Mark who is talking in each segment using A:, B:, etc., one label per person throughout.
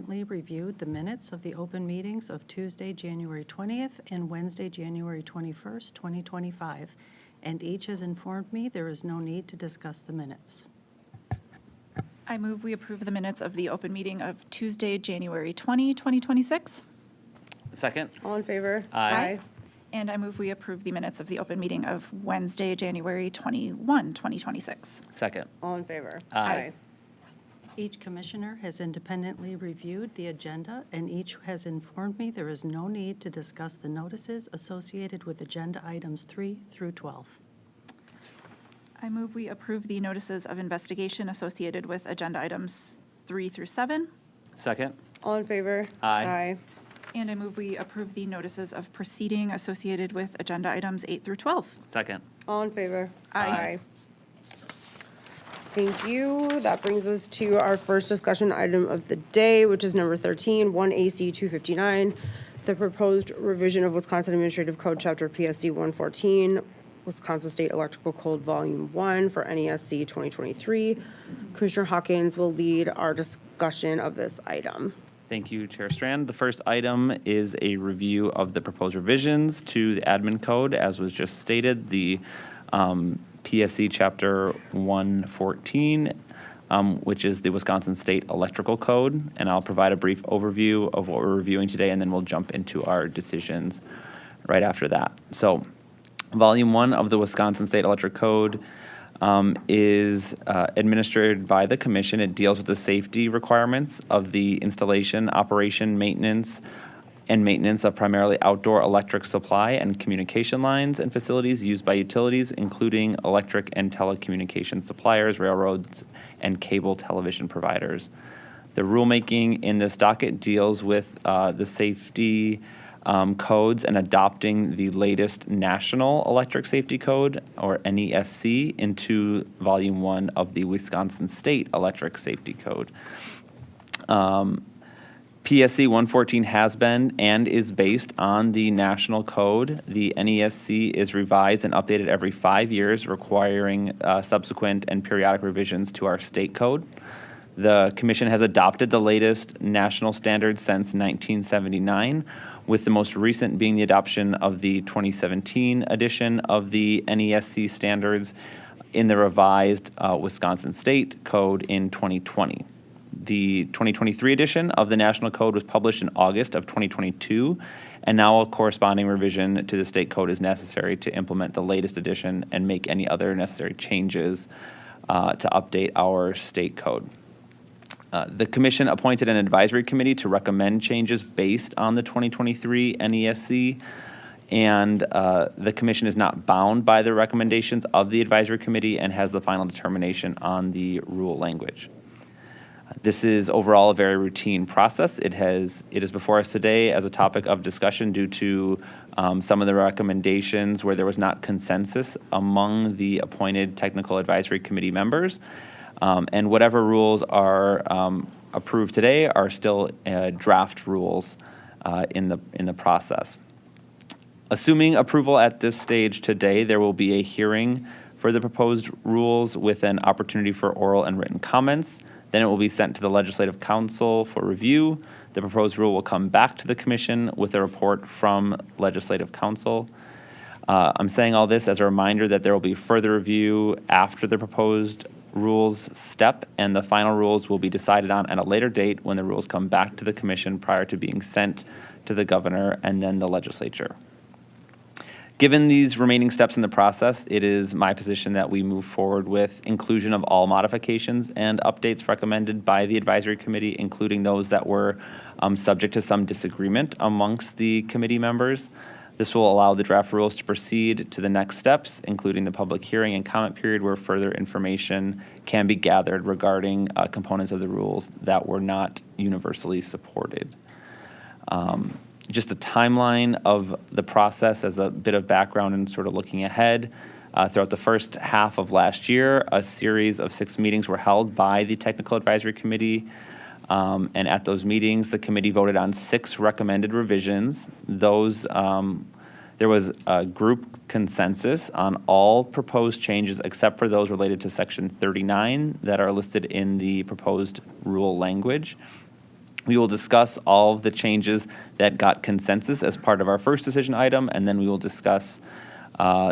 A: reviewed the minutes of the open meetings of Tuesday, January 20th and Wednesday, January 21st, 2025, and each has informed me there is no need to discuss the minutes.
B: I move we approve the minutes of the open meeting of Tuesday, January 20, 2026.
C: Second.
D: All in favor?
C: Aye.
B: And I move we approve the minutes of the open meeting of Wednesday, January 21, 2026.
C: Second.
D: All in favor?
C: Aye.
A: Each commissioner has independently reviewed the agenda, and each has informed me there is no need to discuss the notices associated with agenda items 3 through 12.
B: I move we approve the notices of investigation associated with agenda items 3 through 7.
C: Second.
D: All in favor?
C: Aye.
B: And I move we approve the notices of proceeding associated with agenda items 8 through 12.
C: Second.
D: All in favor?
B: Aye.
D: Thank you. That brings us to our first discussion item of the day, which is number 13, 1 AC 259, the proposed revision of Wisconsin Administrative Code Chapter PSC 114, Wisconsin State Electrical Code Volume 1 for NESC 2023. Commissioner Hawkins will lead our discussion of this item.
C: Thank you, Chair Strand. The first item is a review of the proposed revisions to the admin code, as was just stated, the PSC Chapter 114, which is the Wisconsin State Electrical Code. And I'll provide a brief overview of what we're reviewing today, and then we'll jump into our decisions right after that. So, Volume 1 of the Wisconsin State Electric Code is administered by the Commission. It deals with the safety requirements of the installation, operation, maintenance of primarily outdoor electric supply and communication lines and facilities used by utilities, including electric and telecommunication suppliers, railroads, and cable television providers. The rulemaking in this docket deals with the safety codes and adopting the latest National Electric Safety Code, or NESC, into Volume 1 of the Wisconsin State Electric Safety Code. PSC 114 has been and is based on the national code. The NESC is revised and updated every 5 years, requiring subsequent and periodic revisions to our state code. The Commission has adopted the latest national standards since 1979, with the most recent being the adoption of the 2017 edition of the NESC standards in the revised Wisconsin State Code in 2020. The 2023 edition of the National Code was published in August of 2022, and now a corresponding revision to the state code is necessary to implement the latest edition and make any other necessary changes to update our state code. The Commission appointed an advisory committee to recommend changes based on the 2023 NESC, and the Commission is not bound by the recommendations of the advisory committee and has the final determination on the rule language. This is overall a very routine process. It is before us today as a topic of discussion due to some of the recommendations where there was not consensus among the appointed technical advisory committee members. And whatever rules are approved today are still draft rules in the process. Assuming approval at this stage today, there will be a hearing for the proposed rules with an opportunity for oral and written comments. Then it will be sent to the Legislative Council for review. The proposed rule will come back to the Commission with a report from Legislative Council. I'm saying all this as a reminder that there will be further review after the proposed rules step, and the final rules will be decided on at a later date when the rules come back to the Commission prior to being sent to the Governor and then the Legislature. Given these remaining steps in the process, it is my position that we move forward with inclusion of all modifications and updates recommended by the advisory committee, including those that were subject to some disagreement amongst the committee members. This will allow the draft rules to proceed to the next steps, including the public hearing and comment period where further information can be gathered regarding components of the rules that were not universally supported. Just a timeline of the process as a bit of background and sort of looking ahead. Throughout the first half of last year, a series of 6 meetings were held by the Technical Advisory Committee. And at those meetings, the committee voted on 6 recommended revisions. Those, there was a group consensus on all proposed changes except for those related to Section 39 that are listed in the proposed rule language. We will discuss all of the changes that got consensus as part of our first decision item, and then we will discuss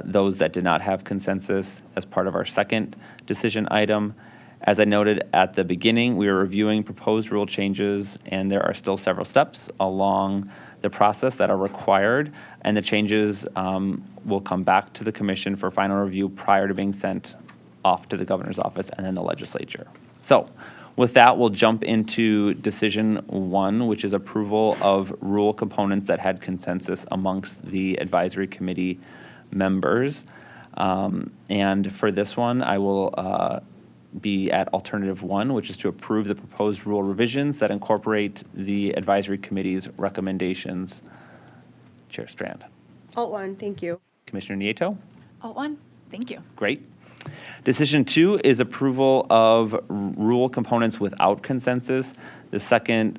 C: those that did not have consensus as part of our second decision item. As I noted at the beginning, we are reviewing proposed rule changes, and there are still several steps along the process that are required, and the changes will come back to the commission for final review prior to being sent off to the governor's office and then the legislature. So with that, we'll jump into decision one, which is approval of rule components that had consensus amongst the advisory committee members. And for this one, I will be at alternative one, which is to approve the proposed rule revisions that incorporate the advisory committee's recommendations. Chair Strand.
D: Alt one, thank you.
C: Commissioner Nieto?
B: Alt one, thank you.
C: Great. Decision two is approval of rule components without consensus. The second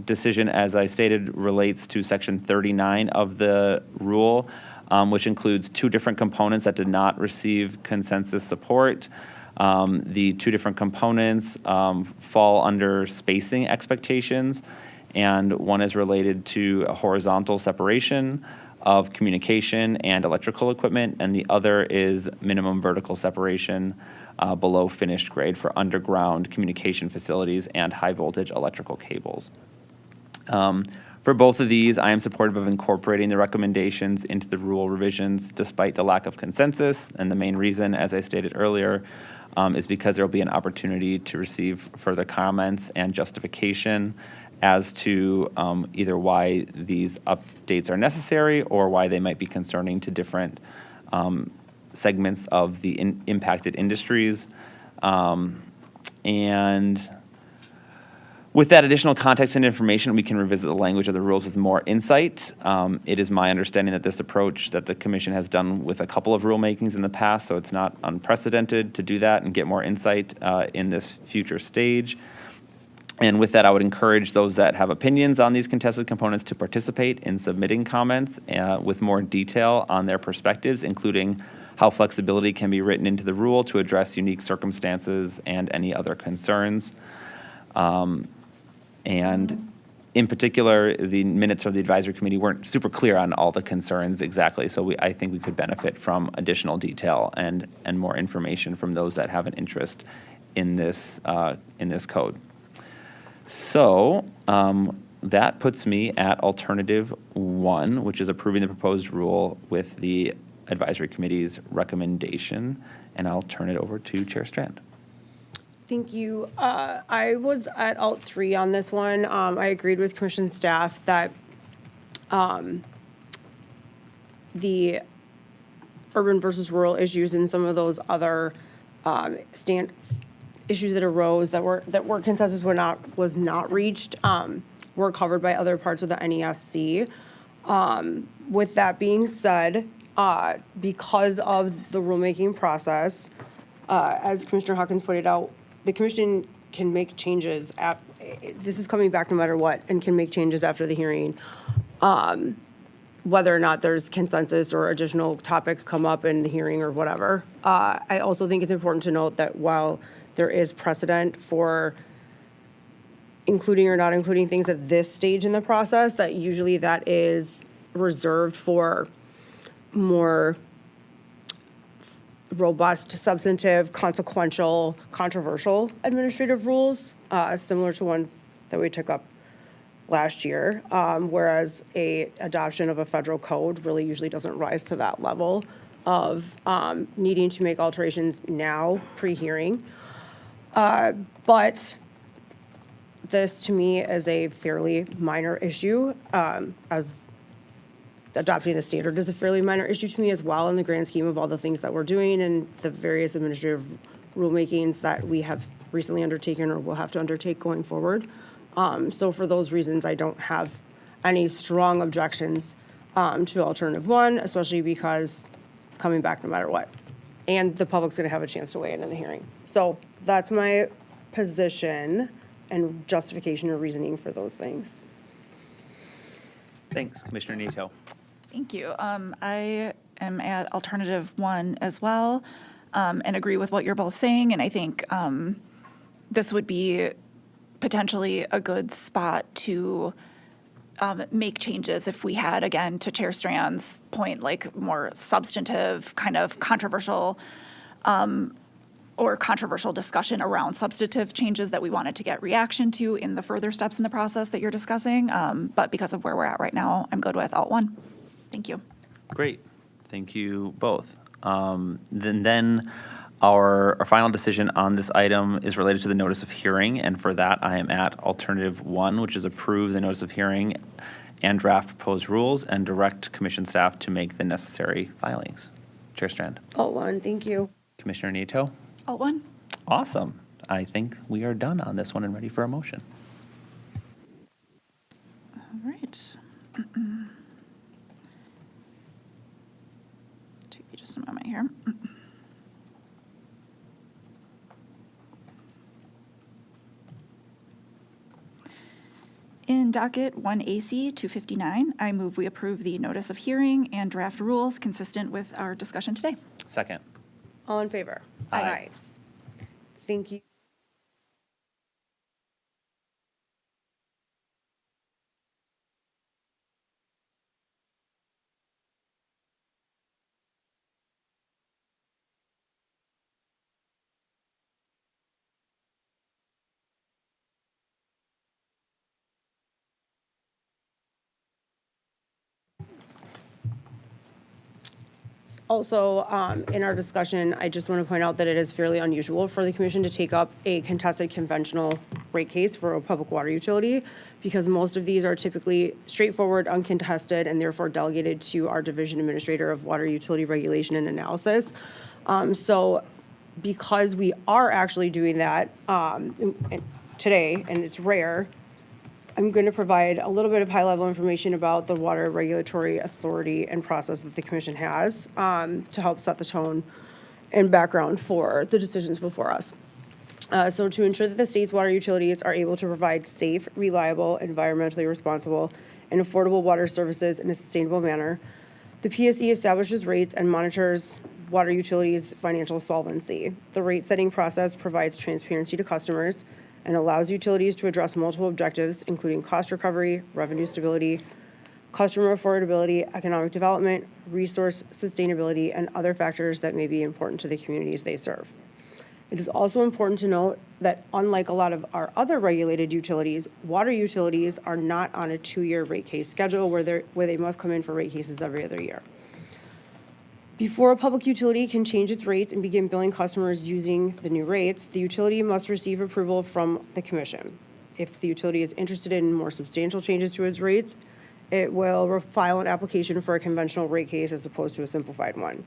C: decision, as I stated, relates to section 39 of the rule, which includes two different components that did not receive consensus support. The two different components fall under spacing expectations, and one is related to a horizontal separation of communication and electrical equipment, and the other is minimum vertical separation below finished grade for underground communication facilities and high voltage electrical cables. For both of these, I am supportive of incorporating the recommendations into the rule revisions despite the lack of consensus, and the main reason, as I stated earlier, is because there will be an opportunity to receive further comments and justification as to either why these updates are necessary or why they might be concerning to different segments of the impacted industries. And with that additional context and information, we can revisit the language of the rules with more insight. It is my understanding that this approach that the commission has done with a couple of rulemakings in the past, so it's not unprecedented to do that and get more insight in this future stage. And with that, I would encourage those that have opinions on these contested components to participate in submitting comments with more detail on their perspectives, including how flexibility can be written into the rule to address unique circumstances and any other concerns. And in particular, the minutes of the advisory committee weren't super clear on all the concerns exactly, so I think we could benefit from additional detail and more information from those that have an interest in this code. So that puts me at alternative one, which is approving the proposed rule with the advisory committee's recommendation, and I'll turn it over to Chair Strand.
D: Thank you. I was at alt 3 on this one. I agreed with commission staff that the urban versus rural issues and some of those other issues that arose that were consensus was not reached were covered by other parts of the NESC. With that being said, because of the rulemaking process, as Commissioner Hawkins pointed out, the commission can make changes. This is coming back no matter what, and can make changes after the hearing, whether or not there's consensus or additional topics come up in the hearing or whatever. I also think it's important to note that while there is precedent for including or not including things at this stage in the process, that usually that is reserved for more robust, substantive, consequential, controversial administrative rules, similar to one that we took up last year, whereas adoption of a federal code really usually doesn't rise to that level of needing to make alterations now, pre-hearing. But this, to me, is a fairly minor issue, as adopting the standard is a fairly minor issue to me as well in the grand scheme of all the things that we're doing and the various administrative rulemakings that we have recently undertaken or will have to undertake going forward. So for those reasons, I don't have any strong objections to alternative one, especially because it's coming back no matter what. And the public's going to have a chance to weigh in the hearing. So that's my position and justification or reasoning for those things.
C: Thanks, Commissioner Nieto.
B: Thank you. I am at alternative one as well, and agree with what you're both saying. And I think this would be potentially a good spot to make changes if we had, again, to Chair Strand's point, like more substantive, kind of controversial or controversial discussion around substantive changes that we wanted to get reaction to in the further steps in the process that you're discussing. But because of where we're at right now, I'm good with Alt 1. Thank you.
C: Great. Thank you both. Then our final decision on this item is related to the notice of hearing, and for that, I am at alternative 1, which is approve the notice of hearing and draft proposed rules and direct commission staff to make the necessary filings. Chair Strand.
D: Alt 1, thank you.
C: Commissioner Nato.
B: Alt 1.
C: Awesome. I think we are done on this one and ready for a motion.
B: All right. Take me just a moment here. In docket 1AC 259, I move we approve the notice of hearing and draft rules consistent with our discussion today.
C: Second.
D: All in favor?
C: Aye.
D: Thank you. Also, in our discussion, I just want to point out that it is fairly unusual for the commission to take up a contested conventional rate case for a public water utility, because most of these are typically straightforward, uncontested, and therefore delegated to our Division Administrator of Water Utility Regulation and Analysis. So because we are actually doing that today, and it's rare, I'm going to provide a little bit of high-level information about the water regulatory authority and process that the commission has to help set the tone and background for the decisions before us. So to ensure that the state's water utilities are able to provide safe, reliable, environmentally responsible, and affordable water services in a sustainable manner, the PSC establishes rates and monitors water utilities' financial solvency. The rate-setting process provides transparency to customers and allows utilities to address multiple objectives, including cost recovery, revenue stability, customer affordability, economic development, resource sustainability, and other factors that may be important to the communities they serve. It is also important to note that unlike a lot of our other regulated utilities, water utilities are not on a 2-year rate case schedule where they must come in for rate cases every other year. Before a public utility can change its rates and begin billing customers using the new rates, the utility must receive approval from the commission. If the utility is interested in more substantial changes to its rates, it will file an application for a conventional rate case as opposed to a simplified one.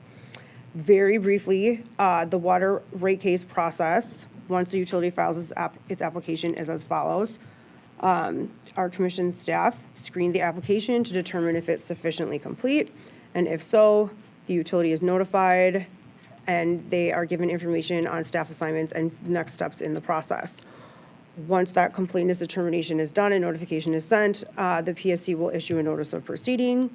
D: Very briefly, the water rate case process, once the utility files its application, is as follows. Our commission staff screen the application to determine if it's sufficiently complete, and if so, the utility is notified and they are given information on staff assignments and next steps in the process. Once that completeness determination is done and notification is sent, the PSC will issue a notice of proceeding.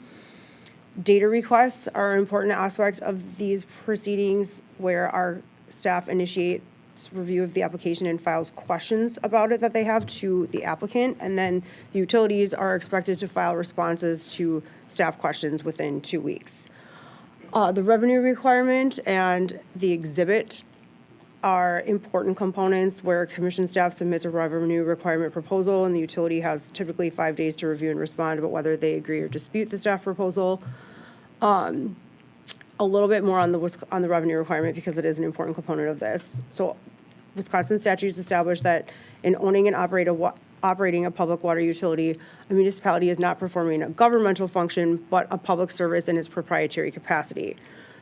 D: Data requests are an important aspect of these proceedings, where our staff initiates review of the application and files questions about it that they have to the applicant, and then the utilities are expected to file responses to staff questions within 2 weeks. The revenue requirement and the exhibit are important components where commission staff submits a revenue requirement proposal, and the utility has typically 5 days to review and respond about whether they agree or dispute the staff proposal. A little bit more on the revenue requirement, because it is an important component of this. So Wisconsin statutes establish that in owning and operating a public water utility, a municipality is not performing a governmental function, but a public service in its proprietary capacity.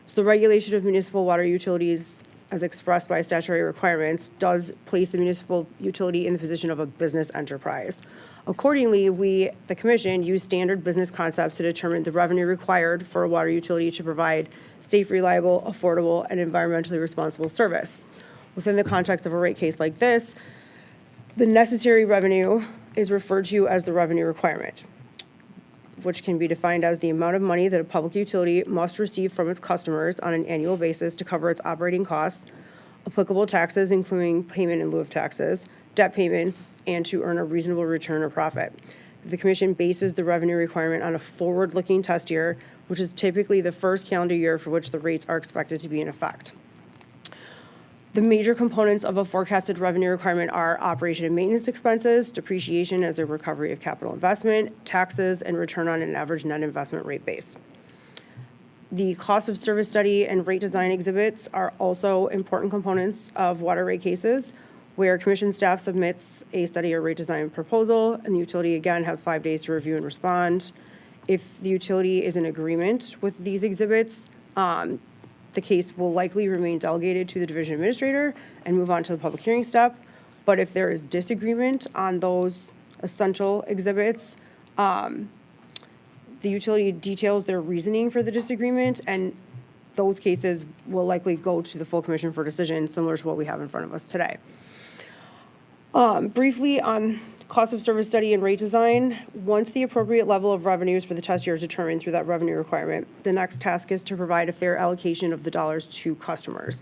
D: So the regulation of municipal water utilities, as expressed by statutory requirements, does place the municipal utility in the position of a business enterprise. Accordingly, we, the commission, use standard business concepts to determine the revenue required for a water utility to provide safe, reliable, affordable, and environmentally responsible service. Within the context of a rate case like this, the necessary revenue is referred to as the revenue requirement, which can be defined as the amount of money that a public utility must receive from its customers on an annual basis to cover its operating costs, applicable taxes, including payment in lieu of taxes, debt payments, and to earn a reasonable return or profit. The commission bases the revenue requirement on a forward-looking test year, which is typically the first calendar year for which the rates are expected to be in effect. The major components of a forecasted revenue requirement are operation and maintenance expenses, depreciation as a recovery of capital investment, taxes, and return on an average net investment rate base. The cost of service study and rate design exhibits are also important components of water rate cases, where commission staff submits a study or rate design proposal, and the utility again has 5 days to review and respond. If the utility is in agreement with these exhibits, the case will likely remain delegated to the division administrator and move on to the public hearing step. But if there is disagreement on those essential exhibits, the utility details their reasoning for the disagreement, and those cases will likely go to the full commission for decision, similar to what we have in front of us today. Briefly on cost of service study and rate design, once the appropriate level of revenues for the test year is determined through that revenue requirement, the next task is to provide a fair allocation of the dollars to customers.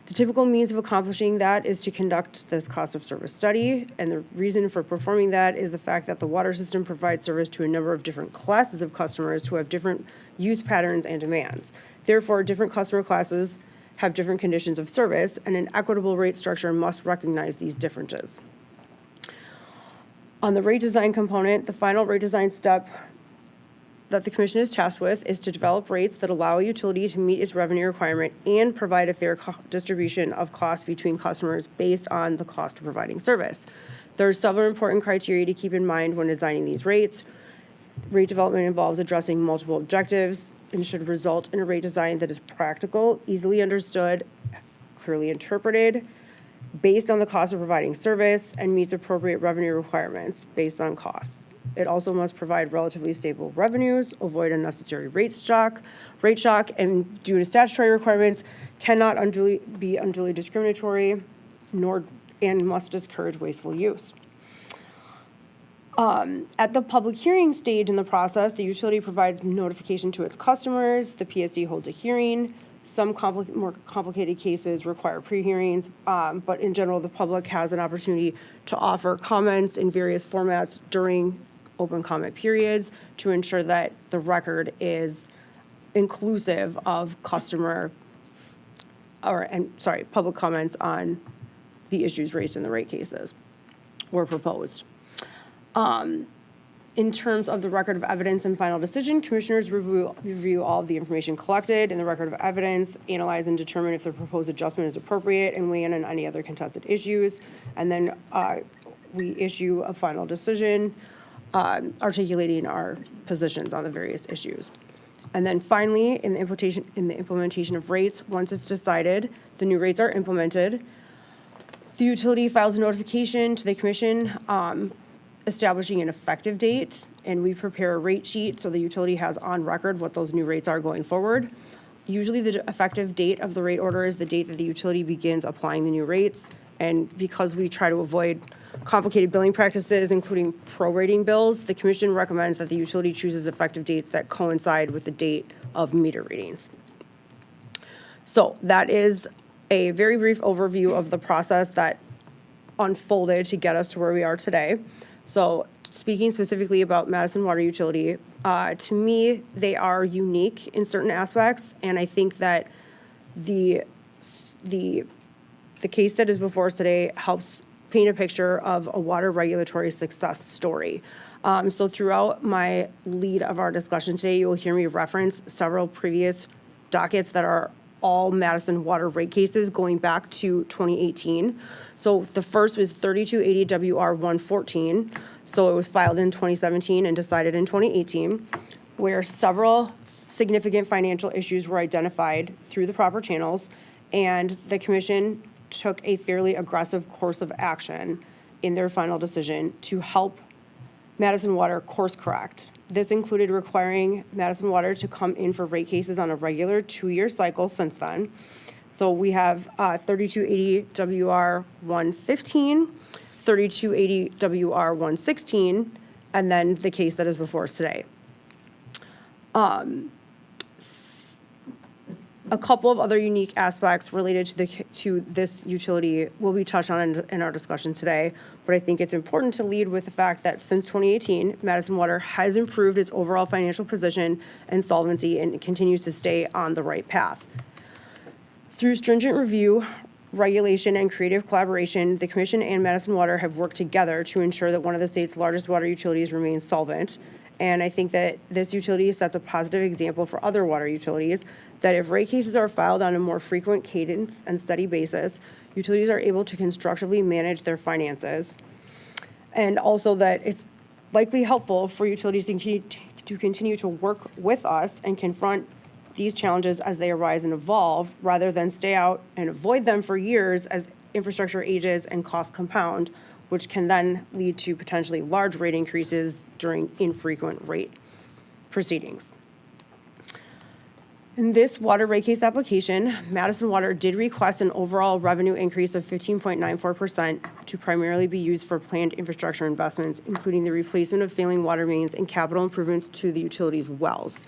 D: The typical means of accomplishing that is to conduct this cost of service study, and the reason for performing that is the fact that the water system provides service to a number of different classes of customers who have different use patterns and demands. Therefore, different customer classes have different conditions of service, and an equitable rate structure must recognize these differences. On the rate design component, the final rate design step that the commission is tasked with is to develop rates that allow a utility to meet its revenue requirement and provide a fair distribution of costs between customers based on the cost of providing service. There are several important criteria to keep in mind when designing these rates. Rate development involves addressing multiple objectives and should result in a rate design that is practical, easily understood, clearly interpreted, based on the cost of providing service, and meets appropriate revenue requirements based on costs. It also must provide relatively stable revenues, avoid unnecessary rate shock, and due to statutory requirements, cannot be unduly discriminatory, and must discourage wasteful use. At the public hearing stage in the process, the utility provides notification to its customers, the PSC holds a hearing. Some more complicated cases require pre-hearings, but in general, the public has an opportunity to offer comments in various formats during open comment periods to ensure that the record is inclusive of public comments on the issues raised in the rate cases or proposed. In terms of the record of evidence and final decision, commissioners review all of the information collected in the record of evidence, analyze and determine if the proposed adjustment is appropriate, and weigh in on any other contested issues. And then we issue a final decision articulating our positions on the various issues. And then finally, in the implementation of rates, once it's decided, the new rates are implemented. The utility files a notification to the commission establishing an effective date, and we prepare a rate sheet so the utility has on record what those new rates are going forward. Usually the effective date of the rate order is the date that the utility begins applying the new rates, and because we try to avoid complicated billing practices, including prorating bills, the commission recommends that the utility chooses effective dates that coincide with the date of meter readings. So that is a very brief overview of the process that unfolded to get us to where we are today. So speaking specifically about Madison Water Utility, to me, they are unique in certain aspects, and I think that the case that is before us today helps paint a picture of a water regulatory success story. So throughout my lead of our discussion today, you will hear me reference several previous dockets that are all Madison water rate cases going back to 2018. So the first was 3280 WR 114. So it was filed in 2017 and decided in 2018, where several significant financial issues were identified through the proper channels, and the commission took a fairly aggressive course of action in their final decision to help Madison Water course correct. This included requiring Madison Water to come in for rate cases on a regular 2-year cycle since then. So we have 3280 WR 115, 3280 WR 116, and then the case that is before us today. A couple of other unique aspects related to this utility will be touched on in our discussion today, but I think it's important to lead with the fact that since 2018, Madison Water has improved its overall financial position and solvency and continues to stay on the right path. Through stringent review, regulation, and creative collaboration, the Commission and Madison Water have worked together to ensure that one of the state's largest water utilities remains solvent. And I think that this utility sets a positive example for other water utilities, that if rate cases are filed on a more frequent cadence and steady basis, utilities are able to constructively manage their finances. And also that it's likely helpful for utilities to continue to work with us and confront these challenges as they arise and evolve, rather than stay out and avoid them for years as infrastructure ages and costs compound, which can then lead to potentially large rate increases during infrequent rate proceedings. In this water rate case application, Madison Water did request an overall revenue increase of 15.94% to primarily be used for planned infrastructure investments, including the replacement of failing water mains and capital improvements to the utility's wells.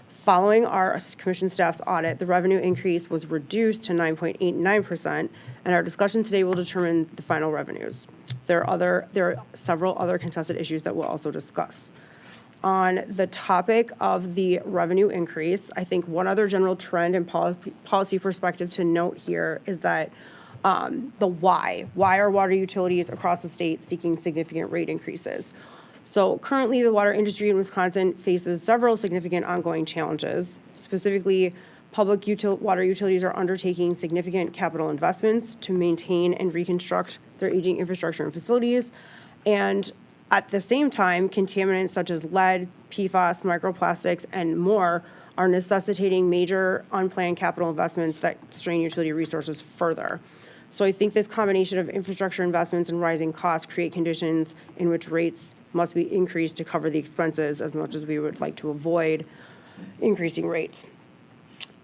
D: Following our commission staff's audit, the revenue increase was reduced to 9.89%, and our discussion today will determine the final revenues. There are several other contested issues that we'll also discuss. On the topic of the revenue increase, I think one other general trend and policy perspective to note here is that the why. Why are water utilities across the state seeking significant rate increases? So currently, the water industry in Wisconsin faces several significant ongoing challenges. Specifically, public water utilities are undertaking significant capital investments to maintain and reconstruct their aging infrastructure and facilities. And at the same time, contaminants such as lead, PFAS, microplastics, and more are necessitating major unplanned capital investments that strain utility resources further. So I think this combination of infrastructure investments and rising costs create conditions in which rates must be increased to cover the expenses, as much as we would like to avoid increasing rates.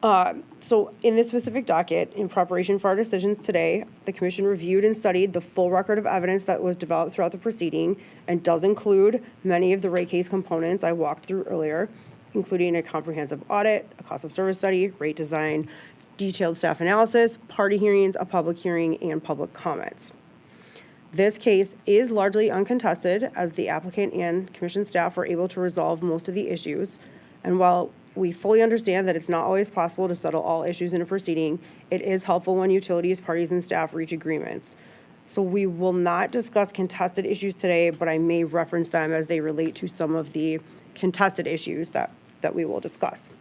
D: So in this specific docket, in preparation for our decisions today, the Commission reviewed and studied the full record of evidence that was developed throughout the proceeding and does include many of the rate case components I walked through earlier, including a comprehensive audit, a cost of service study, rate design, detailed staff analysis, party hearings, a public hearing, and public comments. This case is largely uncontested, as the applicant and Commission staff were able to resolve most of the issues. And while we fully understand that it's not always possible to settle all issues in a proceeding, it is helpful when utilities, parties, and staff reach agreements. So we will not discuss contested issues today, but I may reference them as they relate to some of the contested issues that we will discuss.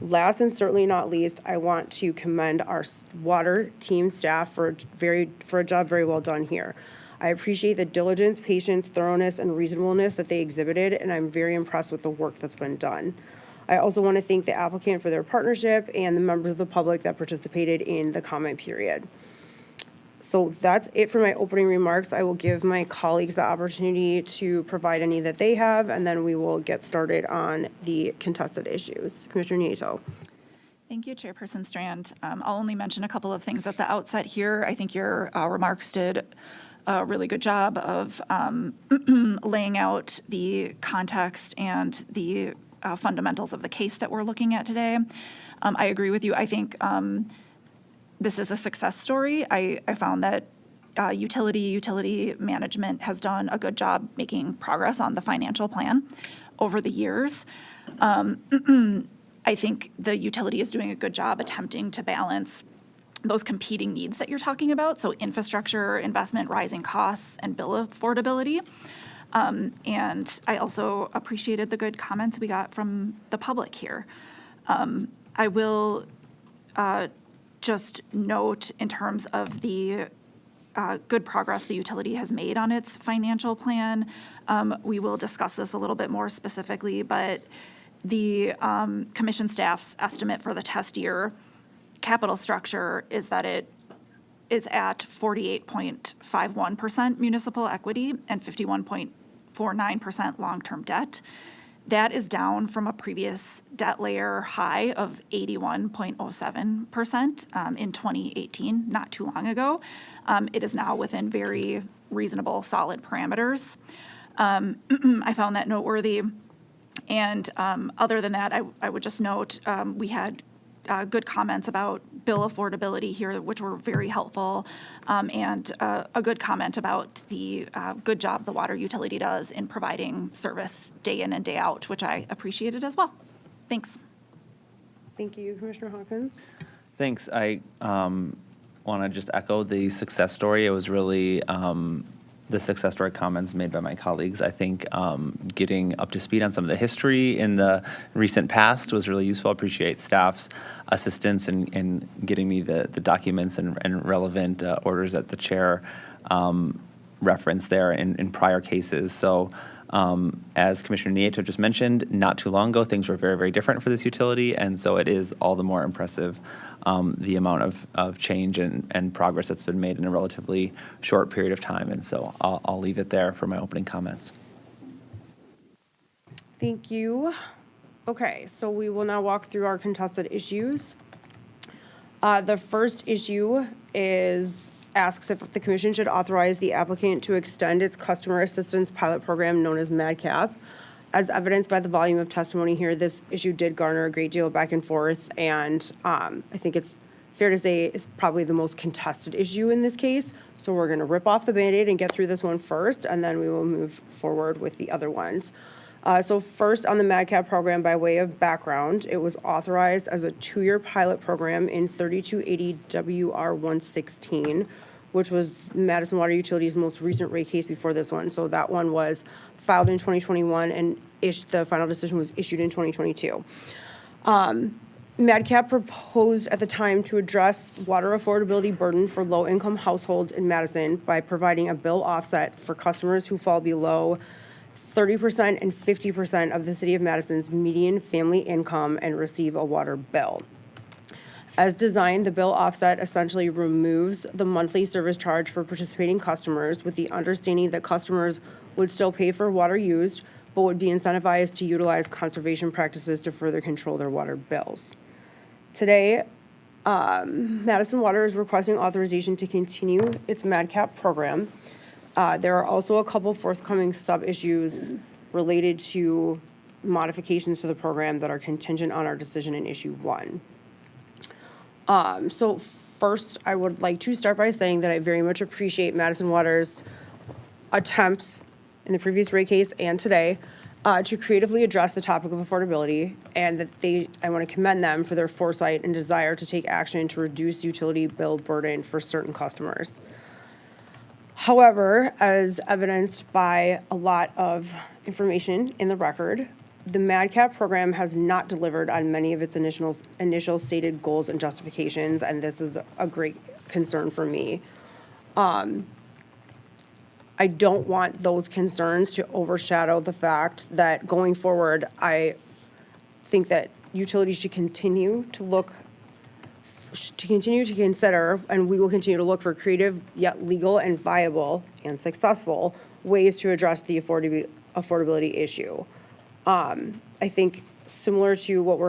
D: Last and certainly not least, I want to commend our water team staff for a job very well done here. I appreciate the diligence, patience, thoroughness, and reasonableness that they exhibited, and I'm very impressed with the work that's been done. I also want to thank the applicant for their partnership and the members of the public that participated in the comment period. So that's it for my opening remarks. I will give my colleagues the opportunity to provide any that they have, and then we will get started on the contested issues. Commissioner Nieto.
B: Thank you, Chairperson Strand. I'll only mention a couple of things at the outset here. I think your remarks did a really good job of laying out the context and the fundamentals of the case that we're looking at today. I agree with you. I think this is a success story. I found that utility management has done a good job making progress on the financial plan over the years. I think the utility is doing a good job attempting to balance those competing needs that you're talking about, so infrastructure, investment, rising costs, and bill affordability. And I also appreciated the good comments we got from the public here. I will just note, in terms of the good progress the utility has made on its financial plan, we will discuss this a little bit more specifically, but the commission staff's estimate for the test year capital structure is that it is at 48.51% municipal equity and 51.49% long-term debt. That is down from a previous debt layer high of 81.07% in 2018, not too long ago. It is now within very reasonable, solid parameters. I found that noteworthy. And other than that, I would just note we had good comments about bill affordability here, which were very helpful, and a good comment about the good job the water utility does in providing service day in and day out, which I appreciated as well. Thanks.
D: Thank you, Commissioner Hawkins.
C: Thanks. I want to just echo the success story. It was really the success story comments made by my colleagues. I think getting up to speed on some of the history in the recent past was really useful. I appreciate staff's assistance in getting me the documents and relevant orders that the chair referenced there in prior cases. So as Commissioner Nieto just mentioned, not too long ago, things were very, very different for this utility, and so it is all the more impressive the amount of change and progress that's been made in a relatively short period of time. And so I'll leave it there for my opening comments.
D: Thank you. Okay, so we will now walk through our contested issues. The first issue asks if the commission should authorize the applicant to extend its customer assistance pilot program known as MADCAP. As evidenced by the volume of testimony here, this issue did garner a great deal of back and forth, and I think it's fair to say it's probably the most contested issue in this case. So we're going to rip off the Band-Aid and get through this one first, and then we will move forward with the other ones. So first on the MADCAP program, by way of background, it was authorized as a 2-year pilot program in 3280 WR 116, which was Madison Water Utility's most recent rate case before this one. So that one was filed in 2021 and the final decision was issued in 2022. MADCAP proposed at the time to address water affordability burden for low-income households in Madison by providing a bill offset for customers who fall below 30% and 50% of the city of Madison's median family income and receive a water bill. As designed, the bill offset essentially removes the monthly service charge for participating customers with the understanding that customers would still pay for water used, but would be incentivized to utilize conservation practices to further control their water bills. Today, Madison Water is requesting authorization to continue its MADCAP program. There are also a couple forthcoming sub-issues related to modifications to the program that are contingent on our decision in issue 1. So first, I would like to start by saying that I very much appreciate Madison Water's attempts in the previous rate case and today to creatively address the topic of affordability, and that I want to commend them for their foresight and desire to take action to reduce utility bill burden for certain customers. However, as evidenced by a lot of information in the record, the MADCAP program has not delivered on many of its initial stated goals and justifications, and this is a great concern for me. I don't want those concerns to overshadow the fact that going forward, I think that utilities should continue to consider, and we will continue to look for creative yet legal and viable and successful ways to address the affordability issue. I think similar to what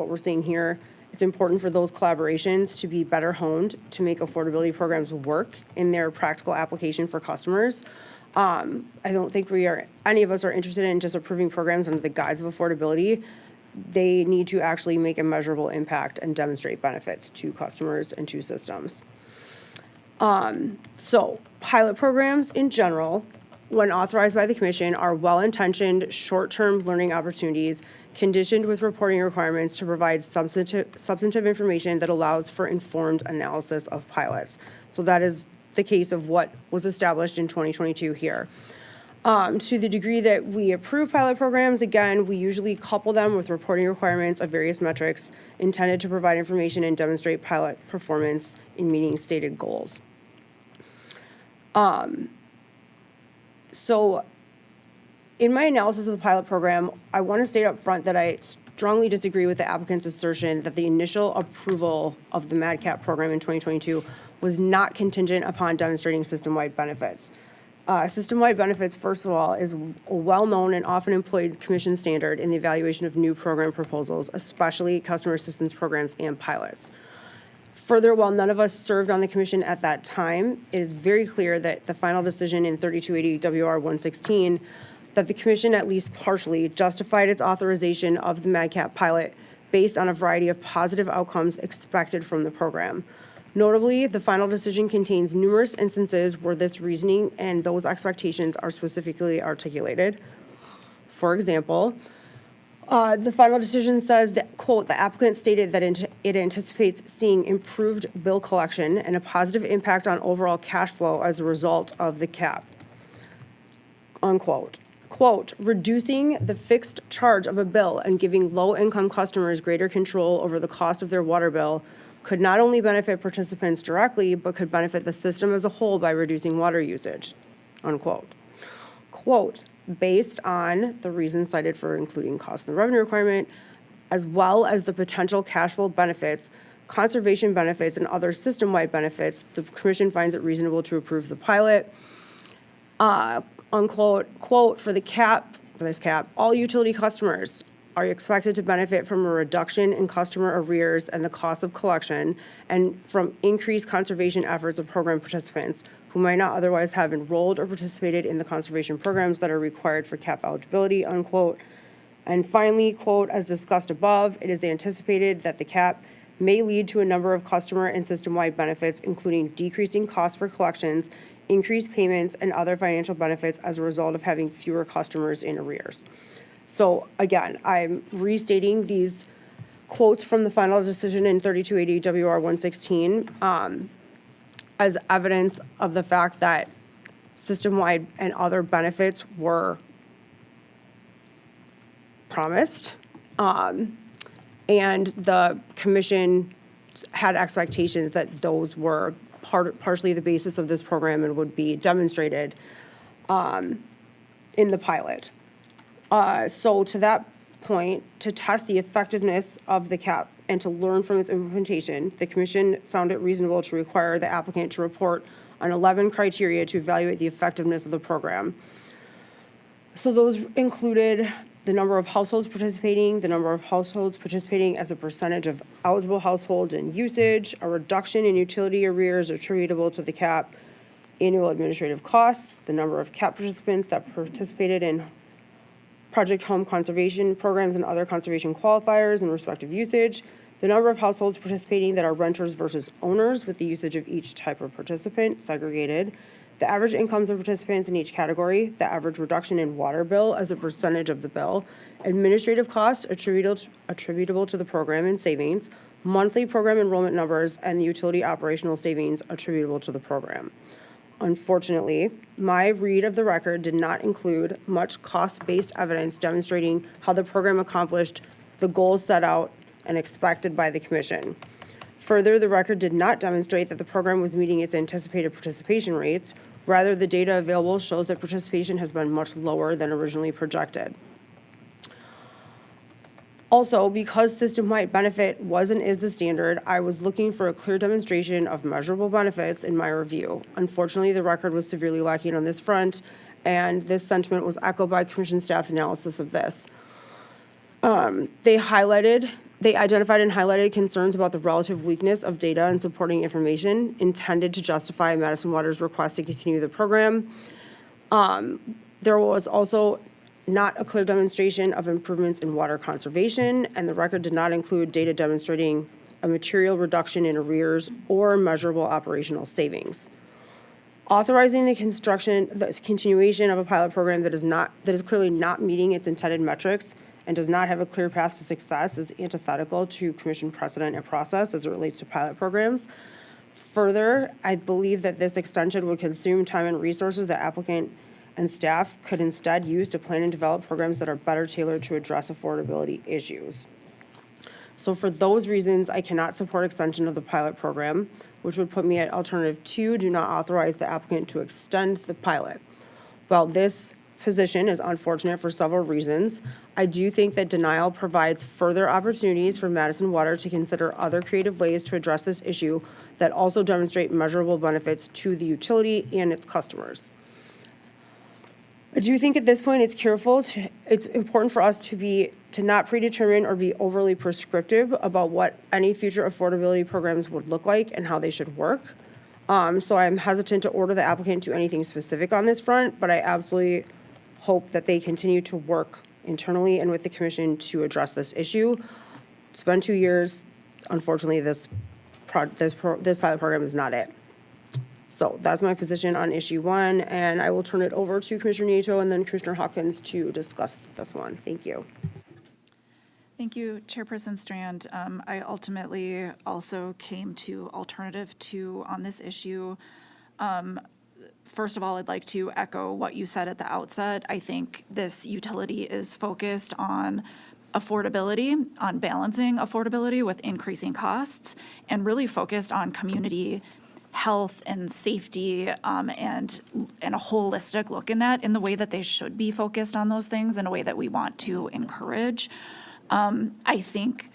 D: we're seeing here, it's important for those collaborations to be better honed to make affordability programs work in their practical application for customers. I don't think any of us are interested in just approving programs under the guise of affordability. They need to actually make a measurable impact and demonstrate benefits to customers and to systems. So pilot programs in general, when authorized by the commission, are well-intentioned, short-term learning opportunities conditioned with reporting requirements to provide substantive information that allows for informed analysis of pilots. So that is the case of what was established in 2022 here. To the degree that we approve pilot programs, again, we usually couple them with reporting requirements of various metrics intended to provide information and demonstrate pilot performance in meeting stated goals. So in my analysis of the pilot program, I want to state up front that I strongly disagree with the applicant's assertion that the initial approval of the MADCAP program in 2022 was not contingent upon demonstrating system-wide benefits. System-wide benefits, first of all, is a well-known and often employed commission standard in the evaluation of new program proposals, especially customer assistance programs and pilots. Further, while none of us served on the commission at that time, it is very clear that the final decision in 3280 WR 116 that the commission at least partially justified its authorization of the MADCAP pilot based on a variety of positive outcomes expected from the program. Notably, the final decision contains numerous instances where this reasoning and those expectations are specifically articulated. For example, the final decision says that, quote, "The applicant stated that it anticipates seeing improved bill collection and a positive impact on overall cash flow as a result of the cap," unquote. Quote, "Reducing the fixed charge of a bill and giving low-income customers greater control over the cost of their water bill could not only benefit participants directly, but could benefit the system as a whole by reducing water usage," unquote. Quote, "Based on the reasons cited for including cost and revenue requirement, as well as the potential cash flow benefits, conservation benefits, and other system-wide benefits, the commission finds it reasonable to approve the pilot." Unquote, quote, for this cap, "All utility customers are expected to benefit from a reduction in customer arrears and the cost of collection, and from increased conservation efforts of program participants who might not otherwise have enrolled or participated in the conservation programs that are required for cap eligibility," unquote. And finally, quote, "As discussed above, it is anticipated that the cap may lead to a number of customer and system-wide benefits, including decreasing costs for collections, increased payments, and other financial benefits as a result of having fewer customers in arrears." So again, I'm restating these quotes from the final decision in 3280 WR 116 as evidence of the fact that system-wide and other benefits were promised. And the commission had expectations that those were partially the basis of this program and would be demonstrated in the pilot. So to that point, to test the effectiveness of the cap and to learn from its implementation, the commission found it reasonable to require the applicant to report on 11 criteria to evaluate the effectiveness of the program. So those included the number of households participating, the number of households participating as a percentage of eligible households and usage, a reduction in utility arrears attributable to the cap, annual administrative costs, the number of cap participants that participated in project home conservation programs and other conservation qualifiers and respective usage, the number of households participating that are renters versus owners with the usage of each type of participant segregated, the average incomes of participants in each category, the average reduction in water bill as a percentage of the bill, administrative costs attributable to the program and savings, monthly program enrollment numbers, and the utility operational savings attributable to the program. Unfortunately, my read of the record did not include much cost-based evidence demonstrating how the program accomplished the goals set out and expected by the commission. Further, the record did not demonstrate that the program was meeting its anticipated participation rates. Rather, the data available shows that participation has been much lower than originally projected. Also, because system-wide benefit was and is the standard, I was looking for a clear demonstration of measurable benefits in my review. Unfortunately, the record was severely lacking on this front, and this sentiment was echoed by commission staff's analysis of this. They identified and highlighted concerns about the relative weakness of data and supporting information intended to justify Madison Water's request to continue the program. There was also not a clear demonstration of improvements in water conservation, and the record did not include data demonstrating a material reduction in arrears or measurable operational savings. Authorizing the continuation of a pilot program that is clearly not meeting its intended metrics and does not have a clear path to success is antithetical to commission precedent and process as it relates to pilot programs. Further, I believe that this extension would consume time and resources the applicant and staff could instead use to plan and develop programs that are better tailored to address affordability issues. So for those reasons, I cannot support extension of the pilot program, which would put me at alternative 2, do not authorize the applicant to extend the pilot. While this position is unfortunate for several reasons, I do think that denial provides further opportunities for Madison Water to consider other creative ways to address this issue that also demonstrate measurable benefits to the utility and its customers. I do think at this point it's important for us to not predetermine or be overly prescriptive about what any future affordability programs would look like and how they should work. So I'm hesitant to order the applicant to anything specific on this front, but I absolutely hope that they continue to work internally and with the commission to address this issue It's been 2 years. Unfortunately, this pilot program is not it. So that's my position on issue 1, and I will turn it over to Commissioner Nieto and then Commissioner Hawkins to discuss this one. Thank you.
B: Thank you, Chairperson Strand. I ultimately also came to alternative 2 on this issue. First of all, I'd like to echo what you said at the outset. I think this utility is focused on affordability, on balancing affordability with increasing costs, and really focused on community health and safety, and a holistic look in that, in the way that they should be focused on those things, in a way that we want to encourage. I think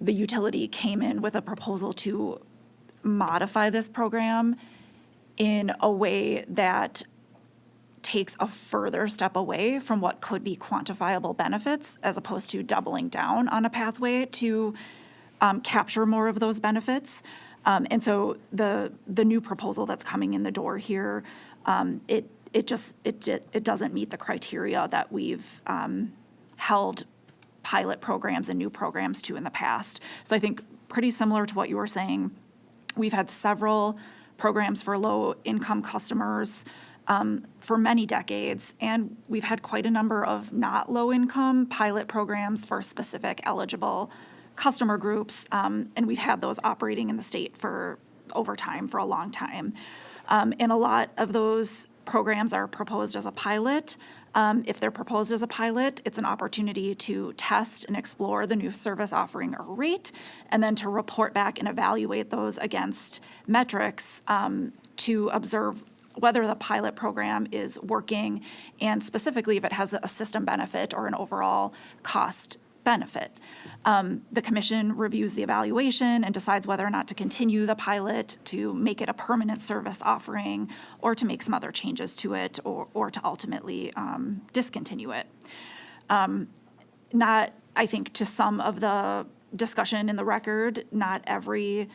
B: the utility came in with a proposal to modify this program in a way that takes a further step away from what could be quantifiable benefits, as opposed to doubling down on a pathway to capture more of those benefits. And so the new proposal that's coming in the door here, it doesn't meet the criteria that we've held pilot programs and new programs to in the past. So I think pretty similar to what you were saying, we've had several programs for low-income customers for many decades, and we've had quite a number of not low-income pilot programs for specific eligible customer groups, and we've had those operating in the state for a long time. And a lot of those programs are proposed as a pilot. If they're proposed as a pilot, it's an opportunity to test and explore the new service offering or rate, and then to report back and evaluate those against metrics to observe whether the pilot program is working, and specifically if it has a system benefit or an overall cost benefit. The commission reviews the evaluation and decides whether or not to continue the pilot, to make it a permanent service offering, or to make some other changes to it, or to ultimately discontinue it. I think to some of the discussion in the record, not every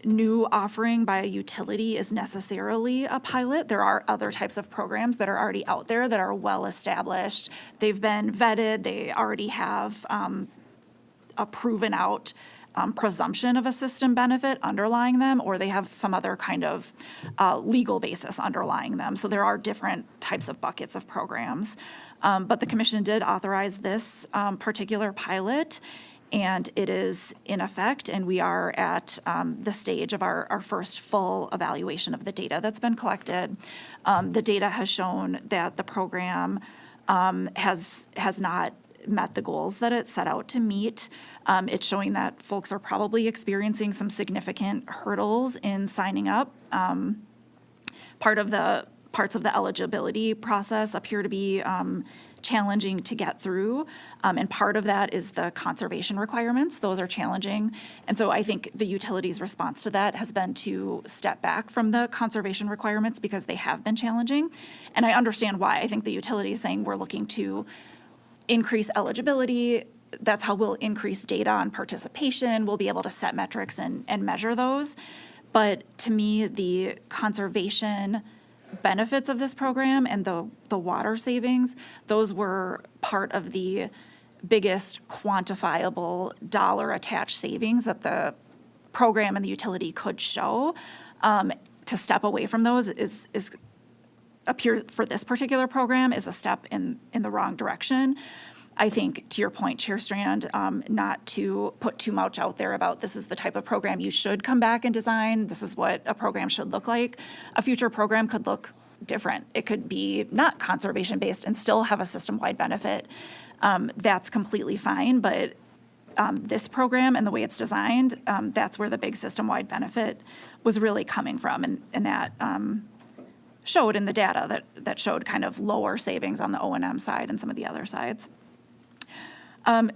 B: new offering by a utility is necessarily a pilot. There are other types of programs that are already out there that are well established. They've been vetted. They already have a proven out presumption of a system benefit underlying them, or they have some other kind of legal basis underlying them. So there are different types of buckets of programs. But the commission did authorize this particular pilot, and it is in effect, and we are at the stage of our first full evaluation of the data that's been collected. The data has shown that the program has not met the goals that it set out to meet. It's showing that folks are probably experiencing some significant hurdles in signing up. Parts of the eligibility process appear to be challenging to get through, and part of that is the conservation requirements. Those are challenging, and so I think the utility's response to that has been to step back from the conservation requirements because they have been challenging, and I understand why. I think the utility is saying we're looking to increase eligibility. That's how we'll increase data on participation. We'll be able to set metrics and measure those, but to me, the conservation benefits of this program and the water savings, those were part of the biggest quantifiable dollar attached savings that the program and the utility could show. To step away from those appear for this particular program is a step in the wrong direction. I think, to your point, Chair Strand, not to put too much out there about this is the type of program you should come back and design, this is what a program should look like. A future program could look different. It could be not conservation-based and still have a system-wide benefit. That's completely fine, but this program and the way it's designed, that's where the big system-wide benefit was really coming from, and that showed in the data that showed kind of lower savings on the O&M side and some of the other sides.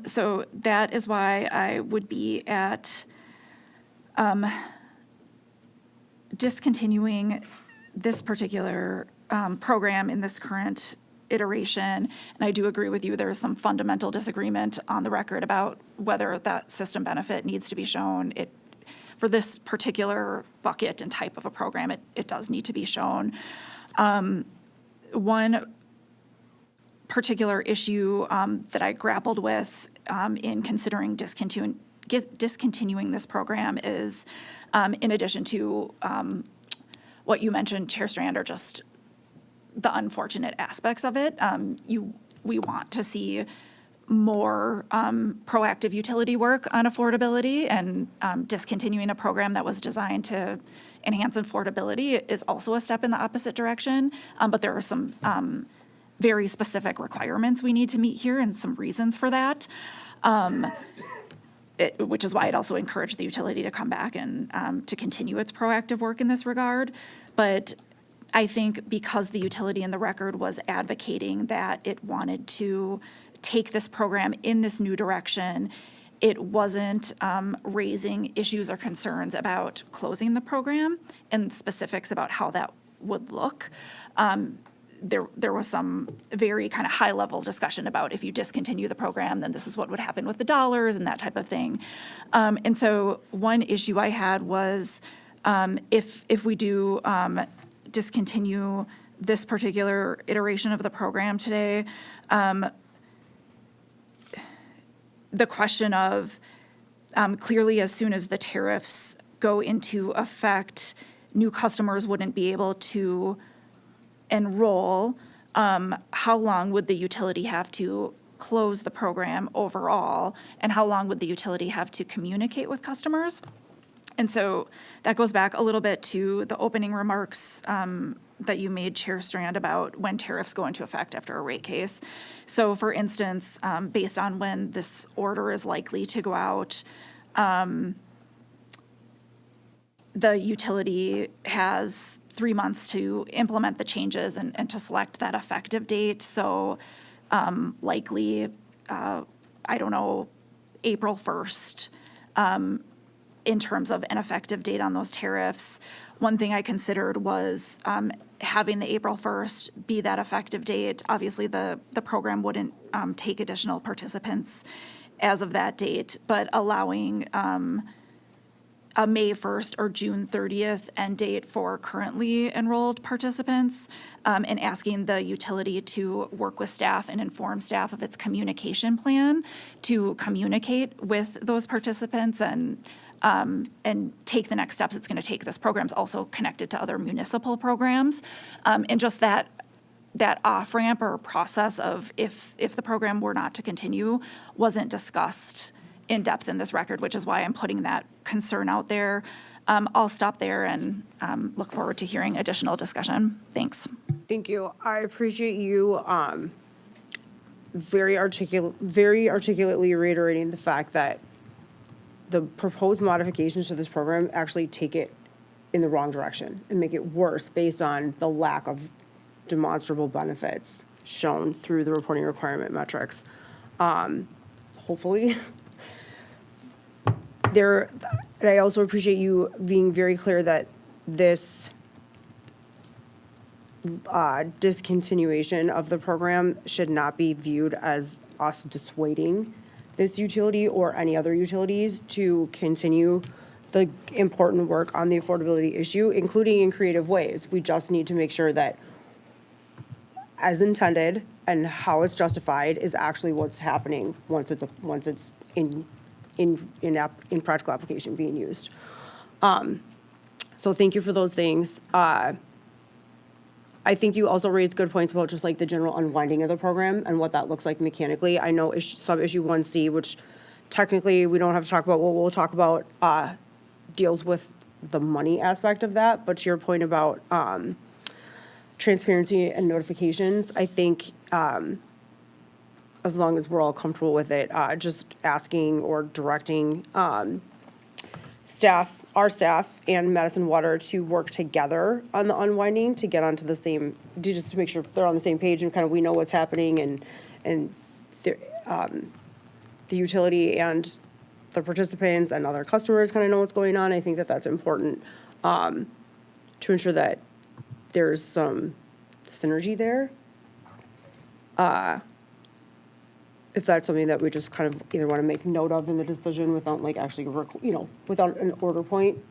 B: So that is why I would be at discontinuing this particular program in this current iteration. And I do agree with you, there is some fundamental disagreement on the record about whether that system benefit needs to be shown. For this particular bucket and type of a program, it does need to be shown. One particular issue that I grappled with in considering discontinuing this program is, in addition to what you mentioned, Chair Strand, are just the unfortunate aspects of it. We want to see more proactive utility work on affordability, and discontinuing a program that was designed to enhance affordability is also a step in the opposite direction. But there are some very specific requirements we need to meet here and some reasons for that, which is why I'd also encourage the utility to come back and to continue its proactive work in this regard. But I think because the utility in the record was advocating that it wanted to take this program in this new direction, it wasn't raising issues or concerns about closing the program and specifics about how that would look. There was some very kind of high-level discussion about if you discontinue the program, then this is what would happen with the dollars and that type of thing. And so one issue I had was if we do discontinue this particular iteration of the program today, the question of clearly as soon as the tariffs go into effect, new customers wouldn't be able to enroll. How long would the utility have to close the program overall, and how long would the utility have to communicate with customers? And so that goes back a little bit to the opening remarks that you made, Chair Strand, about when tariffs go into effect after a rate case. So for instance, based on when this order is likely to go out, the utility has 3 months to implement the changes and to select that effective date. So likely, I don't know, April 1st, in terms of an effective date on those tariffs. One thing I considered was having the April 1st be that effective date. Obviously, the program wouldn't take additional participants as of that date, but allowing a May 1st or June 30th end date for currently enrolled participants, and asking the utility to work with staff and inform staff of its communication plan to communicate with those participants and take the next steps it's going to take. This program's also connected to other municipal programs, and just that off-ramp or process of if the program were not to continue wasn't discussed in depth in this record, which is why I'm putting that concern out there. I'll stop there and look forward to hearing additional discussion. Thanks.
D: Thank you. I appreciate you very articulately reiterating the fact that the proposed modifications to this program actually take it in the wrong direction and make it worse based on the lack of demonstrable benefits shown through the reporting requirement metrics. Hopefully, and I also appreciate you being very clear that this discontinuation of the program should not be viewed as us dissuading this utility or any other utilities to continue the important work on the affordability issue, including in creative ways. We just need to make sure that as intended and how it's justified is actually what's happening once it's in practical application being used. So thank you for those things. I think you also raised good points about just like the general unwinding of the program and what that looks like mechanically. I know sub-issue 1C, which technically we don't have to talk about, what we'll talk about deals with the money aspect of that. But to your point about transparency and notifications, I think as long as we're all comfortable with it, just asking or directing our staff and Madison Water to work together on the unwinding to get onto the same, just to make sure they're on the same page and kind of we know what's happening and the utility and the participants and other customers kind of know what's going on. I think that that's important to ensure that there's some synergy there. If that's something that we just kind of either want to make note of in the decision without like actually, without an order point,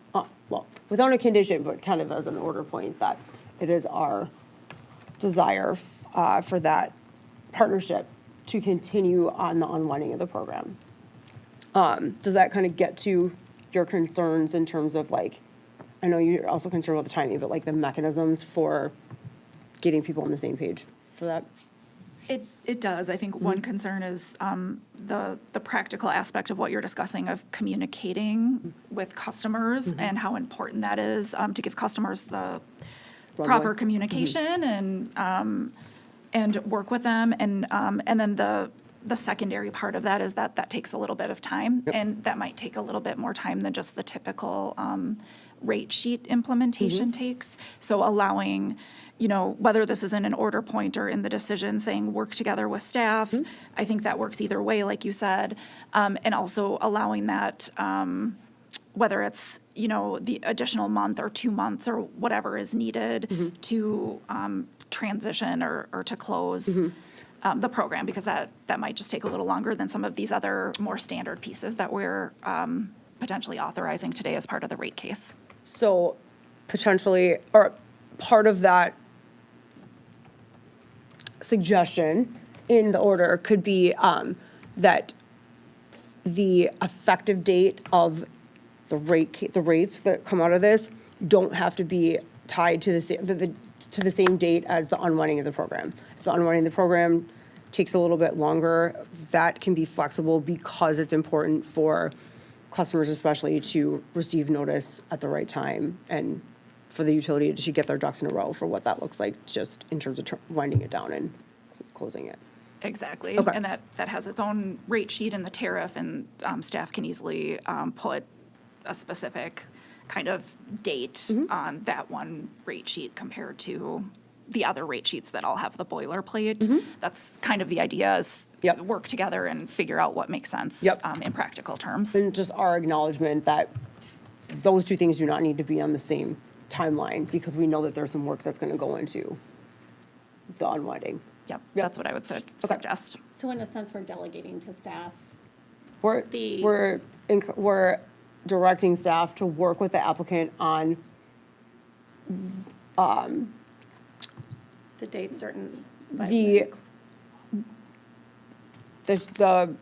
D: well, without a condition, but kind of as an order point that it is our desire for that partnership to continue on the unwinding of the program. Does that kind of get to your concerns in terms of like, I know you're also concerned about the timing, but like the mechanisms for getting people on the same page for that?
B: It does. I think one concern is the practical aspect of what you're discussing of communicating with customers and how important that is to give customers the proper communication and work with them. And then the secondary part of that is that takes a little bit of time, and that might take a little bit more time than just the typical rate sheet implementation takes. So allowing, whether this is in an order point or in the decision saying work together with staff, I think that works either way, like you said, and also allowing that, whether it's, the additional month or 2 months or whatever is needed to transition or to close the program, because that might just take a little longer than some of these other more standard pieces that we're potentially authorizing today as part of the rate case.
D: So potentially, or part of that suggestion in the order could be that the effective date of the rates that come out of this don't have to be tied to the same date as the unwinding of the program. If the unwinding of the program takes a little bit longer, that can be flexible because it's important for customers especially to receive notice at the right time and for the utility to get their ducks in a row for what that looks like just in terms of winding it down and closing it.
B: Exactly.
D: Okay.
B: And that has its own rate sheet in the tariff, and staff can easily put a specific kind of date on that one rate sheet compared to the other rate sheets that all have the boilerplate. That's kind of the idea, is work together and figure out what makes sense in practical terms.
D: And just our acknowledgement that those two things do not need to be on the same timeline because we know that there's some work that's going to go into the unwinding.
B: Yep, that's what I would suggest.
E: So in a sense, we're delegating to staff.
D: We're directing staff to work with the applicant on
E: The date certain.
D: the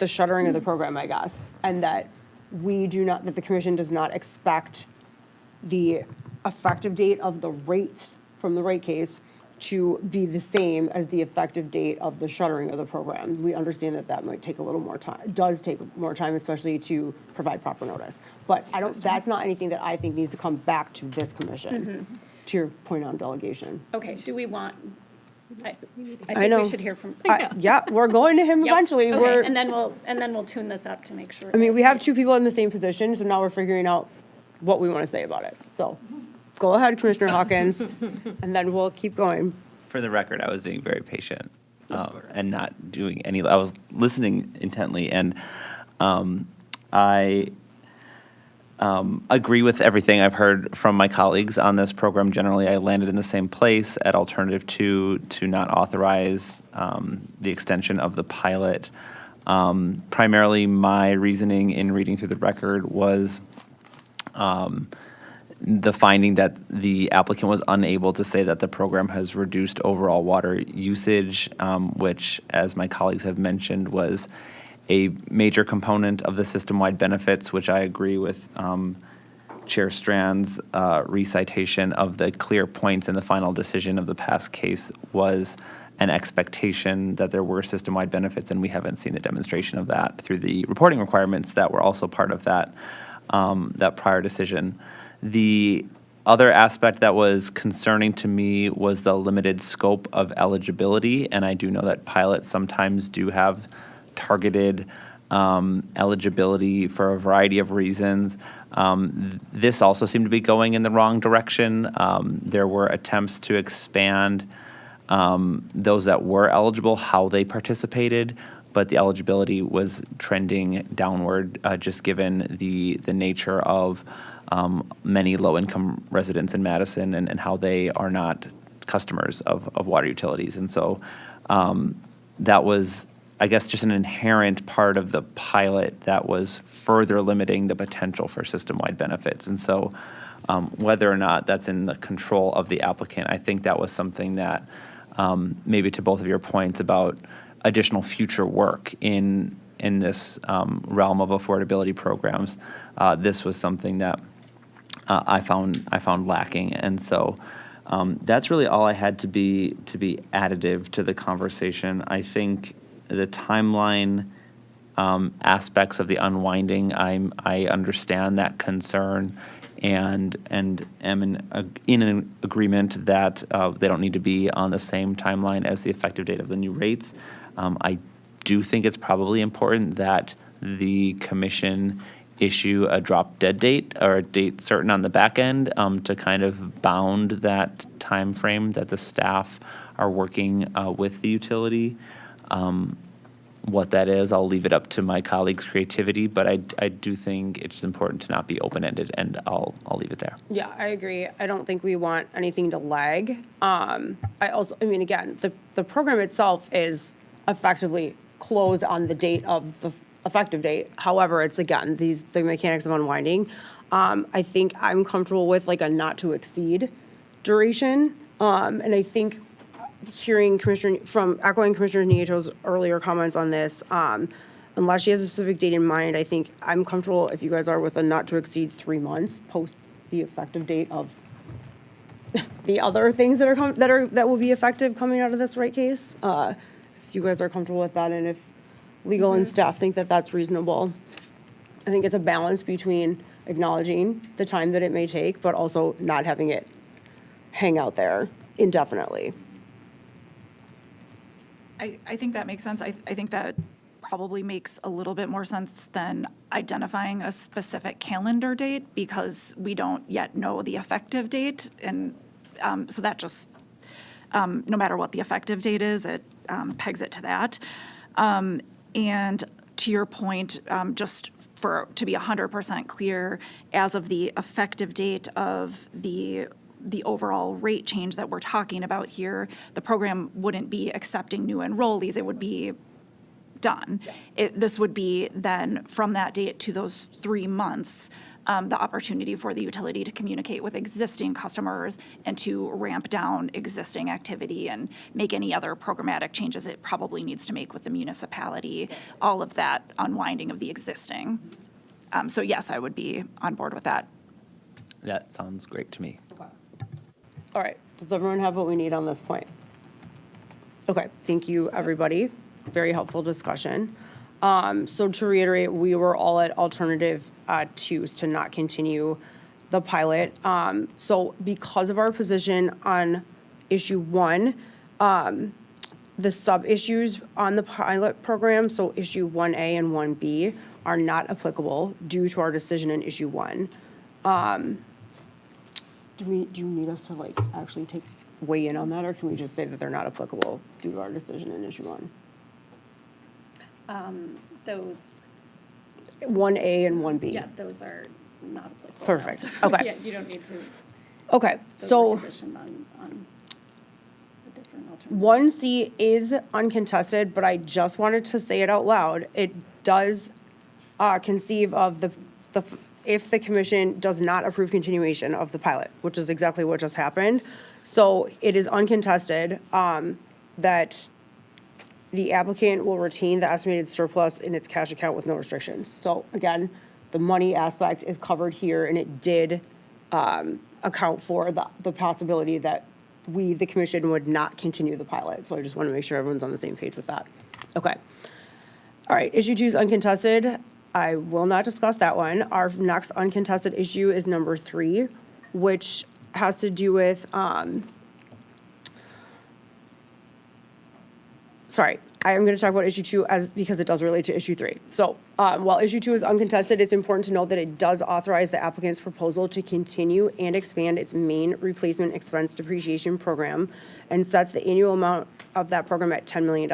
D: shuttering of the program, I guess, and that that the commission does not expect the effective date of the rates from the rate case to be the same as the effective date of the shuttering of the program. We understand that might take a little more time, does take more time, especially to provide proper notice. But that's not anything that I think needs to come back to this commission, to your point on delegation.
E: Okay, do we want, I
D: I
E: think
D: know.
E: we should hear from.
D: Yeah, we're going to him
E: Yep.
D: eventually.
E: Okay, and then we'll tune this up to make sure.
D: I mean, we have two people in the same position, so now we're figuring out what we want to say about it. So go ahead, Commissioner Hawkins, and then we'll keep going.
C: For the record, I was being very patient and not doing any, I was listening intently, and I agree with everything I've heard from my colleagues on this program. Generally, I landed in the same place at alternative 2 to not authorize the extension of the pilot. Primarily, my reasoning in reading through the record was the finding that the applicant was unable to say that the program has reduced overall water usage, which, as my colleagues have mentioned, was a major component of the system-wide benefits, which I agree with Chair Strand's recitation of the clear points in the final decision of the past case was an expectation that there were system-wide benefits, and we haven't seen the demonstration of that through the reporting requirements that were also part of that, that prior decision. The other aspect that was concerning to me was the limited scope of eligibility, and I do know that pilots sometimes do have targeted eligibility for a variety of reasons. This also seemed to be going in the wrong direction. There were attempts to expand those that were eligible, how they participated, but the eligibility was trending downward, just given the nature of many low-income residents in Madison and how they are not customers of water utilities. And so that was, I guess, just an inherent part of the pilot that was further limiting the potential for system-wide benefits. And so whether or not that's in the control of the applicant, I think that was something that maybe to both of your points about additional future work in this realm of affordability programs. This was something that I found lacking, and so that's really all I had to be additive to the conversation. I think the timeline aspects of the unwinding, I understand that concern, and am in an agreement that they don't need to be on the same timeline as the effective date of the new rates. I do think it's probably important that the commission issue a drop dead date or a date certain on the back end to kind of bound that time frame that the staff are working with the utility. What that is, I'll leave it up to my colleagues' creativity, but I do think it's important to not be open-ended, and I'll leave it there.
D: Yeah, I agree. I don't think we want anything to lag. I mean, again, the program itself is effectively closed on the date of the effective date. However, it's, again, the mechanics of unwinding. I think I'm comfortable with like a not to exceed duration. And I think echoing Commissioner Nieto's earlier comments on this, unless she has a specific date in mind, I think I'm comfortable if you guys are with a not to exceed 3 months post the effective date of the other things that will be effective coming out of this rate case. If you guys are comfortable with that, and if legal and staff think that that's reasonable. I think it's a balance between acknowledging the time that it may take, but also not having it hang out there indefinitely.
B: I think that makes sense. I think that probably makes a little bit more sense than identifying a specific calendar date, because we don't yet know the effective date. And so that just, no matter what the effective date is, it pegs it to that. And to your point, just to be 100% clear, as of the effective date of the overall rate change that we're talking about here, the program wouldn't be accepting new enrollees. It would be done. This would be then from that date to those 3 months, the opportunity for the utility to communicate with existing customers and to ramp down existing activity and make any other programmatic changes it probably needs to make with the municipality, all of that unwinding of the existing. So yes, I would be on board with that.
C: That sounds great to me.
D: All right, does everyone have what we need on this point? Okay, thank you, everybody. Very helpful discussion. So to reiterate, we were all at alternative 2 to not continue the pilot. So because of our position on issue 1, the sub-issues on the pilot program, so issue 1A and 1B, are not applicable due to our decision in issue 1. Do you need us to like actually weigh in on that, or can we just say that they're not applicable due to our decision in issue 1?
E: Those,
D: 1A and 1B.
E: yeah, those are not applicable.
D: Perfect.
E: So,
D: Okay.
E: Yeah, you don't need to,
D: Okay,
E: those
D: so
E: are conditioned on a different alternative.
D: 1C is uncontested, but I just wanted to say it out loud. It does conceive of if the commission does not approve continuation of the pilot, which is exactly what just happened. So it is uncontested that the applicant will retain the estimated surplus in its cash account with no restrictions. So again, the money aspect is covered here, and it did account for the possibility that the commission, would not continue the pilot. So I just want to make sure everyone's on the same page with that. Okay. All right, issue 2 is uncontested. I will not discuss that one. Our next uncontested issue is number 3, which has to do with, sorry, I am going to talk about issue 2 because it does relate to issue 3. So while issue 2 is uncontested, it's important to note that it does authorize the applicant's proposal to continue and expand its main replacement expense depreciation program and sets the annual amount of that program at $10 million.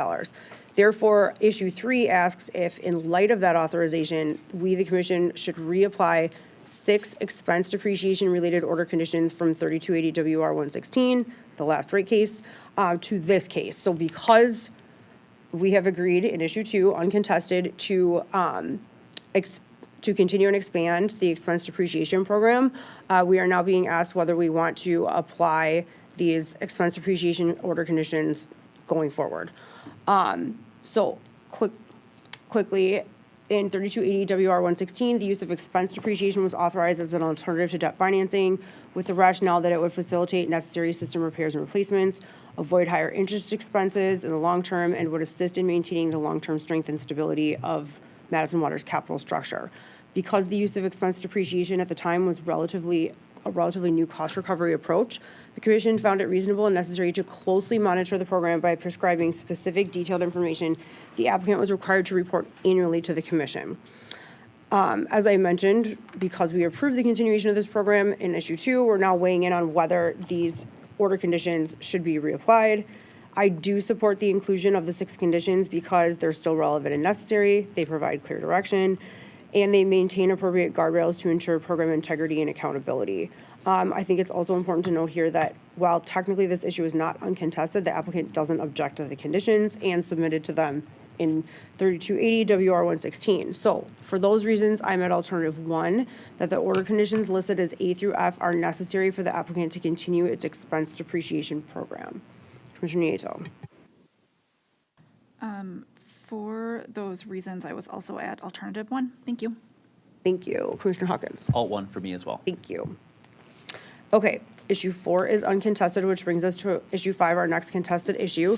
D: Therefore, issue 3 asks if, in light of that authorization, we, the commission, should reapply 6 expense depreciation-related order conditions from 3280 WR 116, the last rate case, to this case. So because we have agreed in issue 2, uncontested, to continue and expand the expense depreciation program, we are now being asked whether we want to apply these expense depreciation order conditions going forward. So quickly, in 3280 WR 116, the use of expense depreciation was authorized as an alternative to debt financing with the rationale that it would facilitate necessary system repairs and replacements, avoid higher interest expenses in the long term, and would assist in maintaining the long-term strength and stability of Madison Water's capital structure. Because the use of expense depreciation at the time was a relatively new cost recovery approach, the Commission found it reasonable and necessary to closely monitor the program by prescribing specific detailed information the applicant was required to report annually to the Commission. As I mentioned, because we approved the continuation of this program in issue 2, we're now weighing in on whether these order conditions should be reapplied. I do support the inclusion of the 6 conditions because they're still relevant and necessary, they provide clear direction, and they maintain appropriate guardrails to ensure program integrity and accountability. I think it's also important to note here that while technically this issue is not uncontested, the applicant doesn't object to the conditions and submitted to them in 3280 WR 116. So for those reasons, I'm at alternative 1, that the order conditions listed as A through F are necessary for the applicant to continue its expense depreciation program. Commissioner Nieto.
B: For those reasons, I was also at alternative 1. Thank you.
D: Thank you. Commissioner Hawkins.
C: Alt 1 for me as well.
D: Thank you. Okay, issue 4 is uncontested, which brings us to issue 5, our next contested issue.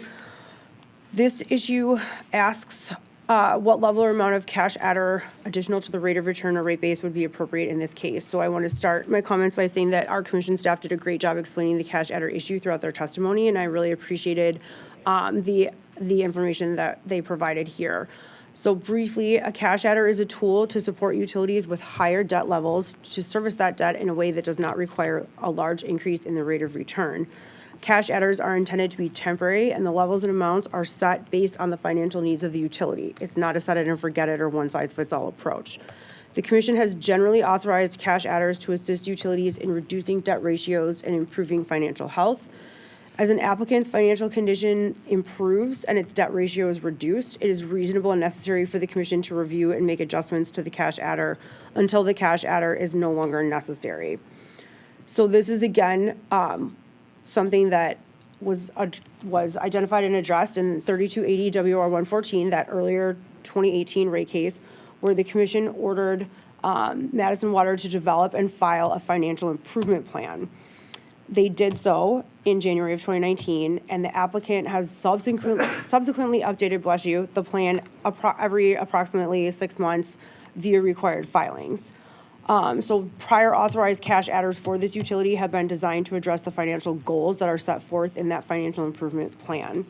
D: This issue asks what level or amount of cash adder additional to the rate of return or rate base would be appropriate in this case. So I want to start my comments by saying that our commission staff did a great job explaining the cash adder issue throughout their testimony, and I really appreciated the information that they provided here. So briefly, a cash adder is a tool to support utilities with higher debt levels to service that debt in a way that does not require a large increase in the rate of return. Cash adders are intended to be temporary, and the levels and amounts are set based on the financial needs of the utility. It's not a set it and forget it or one-size-fits-all approach. The Commission has generally authorized cash adders to assist utilities in reducing debt ratios and improving financial health. As an applicant's financial condition improves and its debt ratio is reduced, it is reasonable and necessary for the Commission to review and make adjustments to the cash adder until the cash adder is no longer necessary. So this is, again, something that was identified and addressed in 3280 WR 114, that earlier 2018 rate case, where the Commission ordered Madison Water to develop and file a financial improvement plan. They did so in January of 2019, and the applicant has subsequently updated, bless you, the plan every approximately 6 months via required filings. So prior authorized cash adders for this utility have been designed to address the financial goals that are set forth in that financial improvement plan.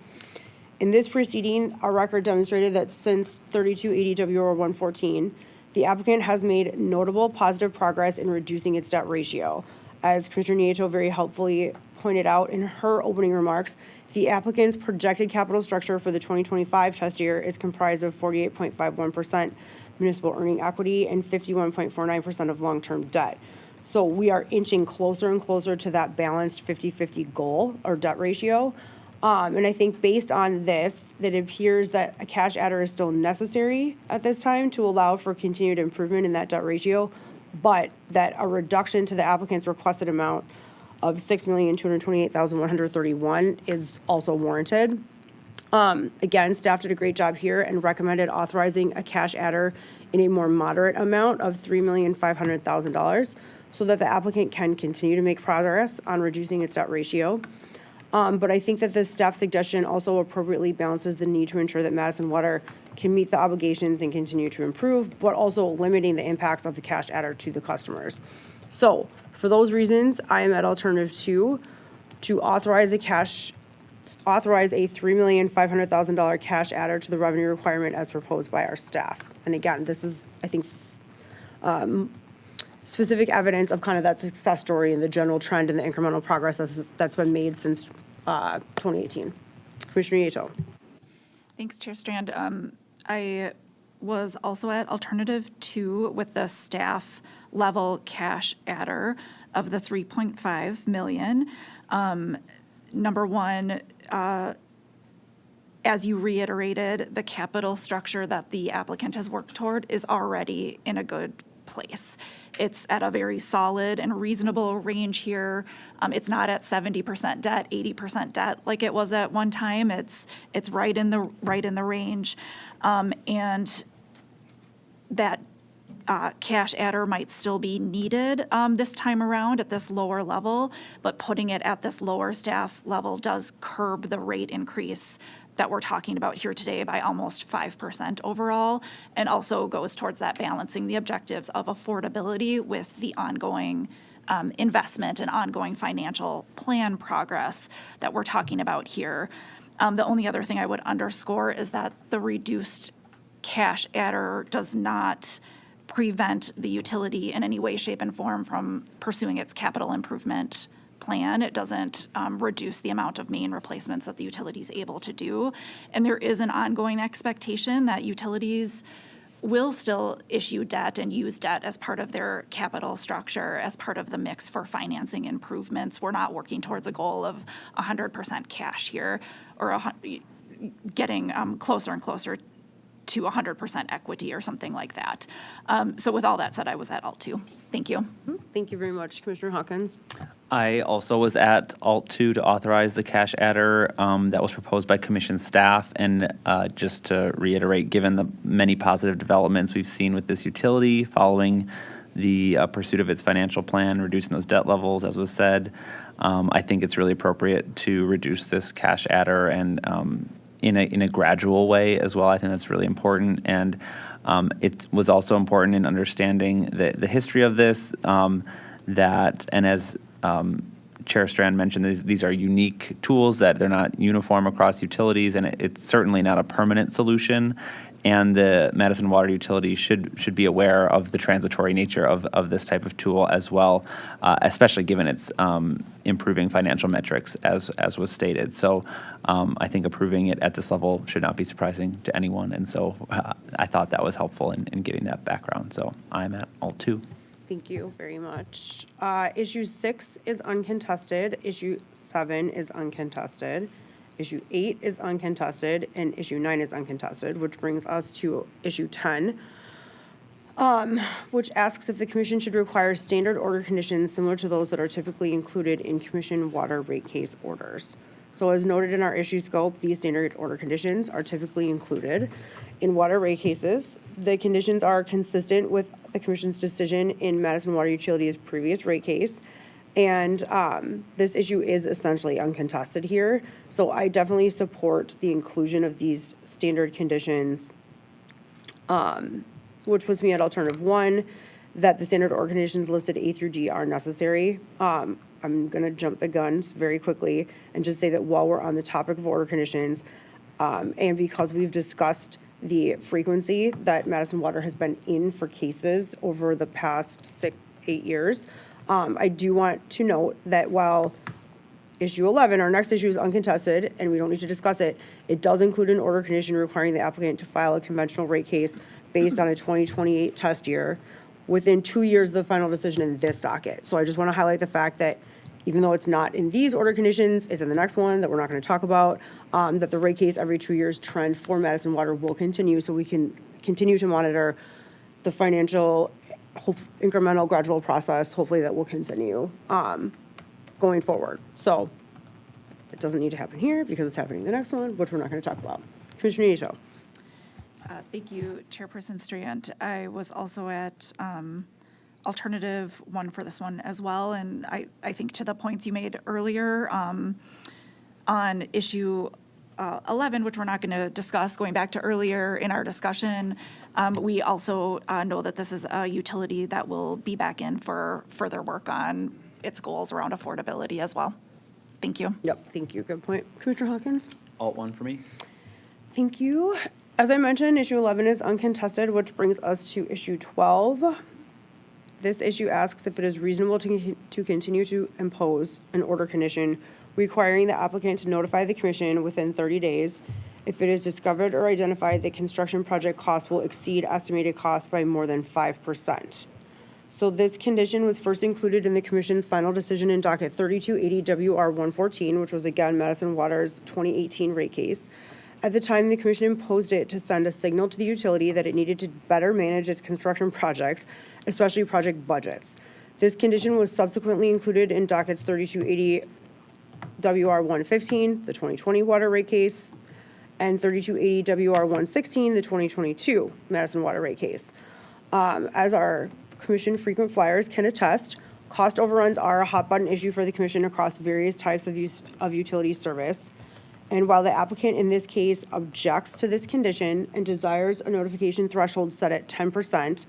D: In this proceeding, our record demonstrated that since 3280 WR 114, the applicant has made notable positive progress in reducing its debt ratio. As Commissioner Nieto very helpfully pointed out in her opening remarks, the applicant's projected capital structure for the 2025 test year is comprised of 48.51% municipal earning equity and 51.49% of long-term debt. So we are inching closer and closer to that balanced 50-50 goal or debt ratio. And I think based on this, that it appears that a cash adder is still necessary at this time to allow for continued improvement in that debt ratio, but that a reduction to the applicant's requested amount of $6,228,131 is also warranted. Again, staff did a great job here and recommended authorizing a cash adder in a more moderate amount of $3,500,000 so that the applicant can continue to make progress on reducing its debt ratio. But I think that this staff suggestion also appropriately balances the need to ensure that Madison Water can meet the obligations and continue to improve, but also limiting the impacts of the cash adder to the customers. So for those reasons, I am at alternative 2 to authorize a $3,500,000 cash adder to the revenue requirement as proposed by our staff. And again, this is, I think, specific evidence of kind of that success story and the general trend and the incremental progress that's been made since 2018. Commissioner Nieto.
B: Thanks, Chair Strand. I was also at alternative 2 with the staff level cash adder of the 3.5 million. Number one, as you reiterated, the capital structure that the applicant has worked toward is already in a good place. It's at a very solid and reasonable range here. It's not at 70% debt, 80% debt like it was at one time. It's right in the range, and that cash adder might still be needed this time around at this lower level, but putting it at this lower staff level does curb the rate increase that we're talking about here today by almost 5% overall, and also goes towards that balancing the objectives of affordability with the ongoing investment and ongoing financial plan progress that we're talking about here. The only other thing I would underscore is that the reduced cash adder does not prevent the utility in any way, shape, and form from pursuing its capital improvement plan. It doesn't reduce the amount of main replacements that the utility is able to do. And there is an ongoing expectation that utilities will still issue debt and use debt as part of their capital structure, as part of the mix for financing improvements. We're not working towards a goal of 100% cash here, or getting closer and closer to 100% equity or something like that. So with all that said, I was at Alt 2. Thank you.
D: Thank you very much, Commissioner Hawkins.
C: I also was at Alt 2 to authorize the cash adder that was proposed by commission staff. And just to reiterate, given the many positive developments we've seen with this utility following the pursuit of its financial plan, reducing those debt levels, as was said, I think it's really appropriate to reduce this cash adder, and in a gradual way as well. I think that's really important. And it was also important in understanding the history of this, and as Chair Strand mentioned, these are unique tools, that they're not uniform across utilities, and it's certainly not a permanent solution. And the Madison Water Utility should be aware of the transitory nature of this type of tool as well, especially given its improving financial metrics, as was stated. So I think approving it at this level should not be surprising to anyone. And so I thought that was helpful in getting that background. So I'm at Alt 2.
D: Thank you very much. Issue 6 is uncontested. Issue 7 is uncontested. Issue 8 is uncontested, and issue 9 is uncontested, which brings us to issue 10, which asks if the commission should require standard order conditions similar to those that are typically included in commission water rate case orders. So as noted in our issue scope, these standard order conditions are typically included in water rate cases. The conditions are consistent with the commission's decision in Madison Water Utility's previous rate case. And this issue is essentially uncontested here. So I definitely support the inclusion of these standard conditions, which puts me at alternative 1, that the standard order conditions listed A through D are necessary. I'm going to jump the guns very quickly and just say that while we're on the topic of order conditions, and because we've discussed the frequency that Madison Water has been in for cases over the past 6-8 years, I do want to note that while issue 11, our next issue, is uncontested and we don't need to discuss it, it does include an order condition requiring the applicant to file a conventional rate case based on a 2028 test year within 2 years of the final decision in this docket. So I just want to highlight the fact that even though it's not in these order conditions, it's in the next one that we're not going to talk about, that the rate case every 2 years trend for Madison Water will continue, so we can continue to monitor the financial incremental gradual process, hopefully that will continue going forward. So it doesn't need to happen here because it's happening in the next one, which we're not going to talk about. Commissioner Nisho.
B: Thank you, Chairperson Strand. I was also at alternative 1 for this one as well, and I think to the points you made earlier on issue 11, which we're not going to discuss, going back to earlier in our discussion, we also know that this is a utility that will be back in for further work on its goals around affordability as well. Thank you.
D: Yep, thank you. Good point. Commissioner Hawkins?
C: Alt 1 for me.
D: Thank you. As I mentioned, issue 11 is uncontested, which brings us to issue 12. This issue asks if it is reasonable to continue to impose an order condition requiring the applicant to notify the commission within 30 days if it is discovered or identified that construction project costs will exceed estimated costs by more than 5%. So this condition was first included in the commission's final decision in docket 3280 WR 114, which was again Madison Water's 2018 rate case. At the time, the commission imposed it to send a signal to the utility that it needed to better manage its construction projects, especially project budgets. This condition was subsequently included in dockets 3280 WR 115, the 2020 water rate case, and 3280 WR 116, the 2022 Madison water rate case. As our commission frequent flyers can attest, cost overruns are a hot button issue for the commission across various types of utility service. And while the applicant in this case objects to this condition and desires a notification threshold set at 10%,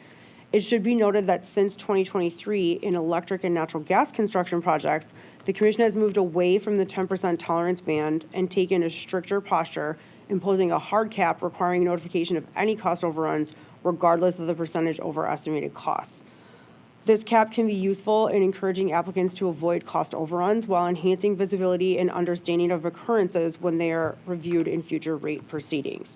D: it should be noted that since 2023, in electric and natural gas construction projects, the commission has moved away from the 10% tolerance band and taken a stricter posture, imposing a hard cap requiring notification of any cost overruns regardless of the percentage over estimated costs. This cap can be useful in encouraging applicants to avoid cost overruns while enhancing visibility and understanding of occurrences when they are reviewed in future rate proceedings.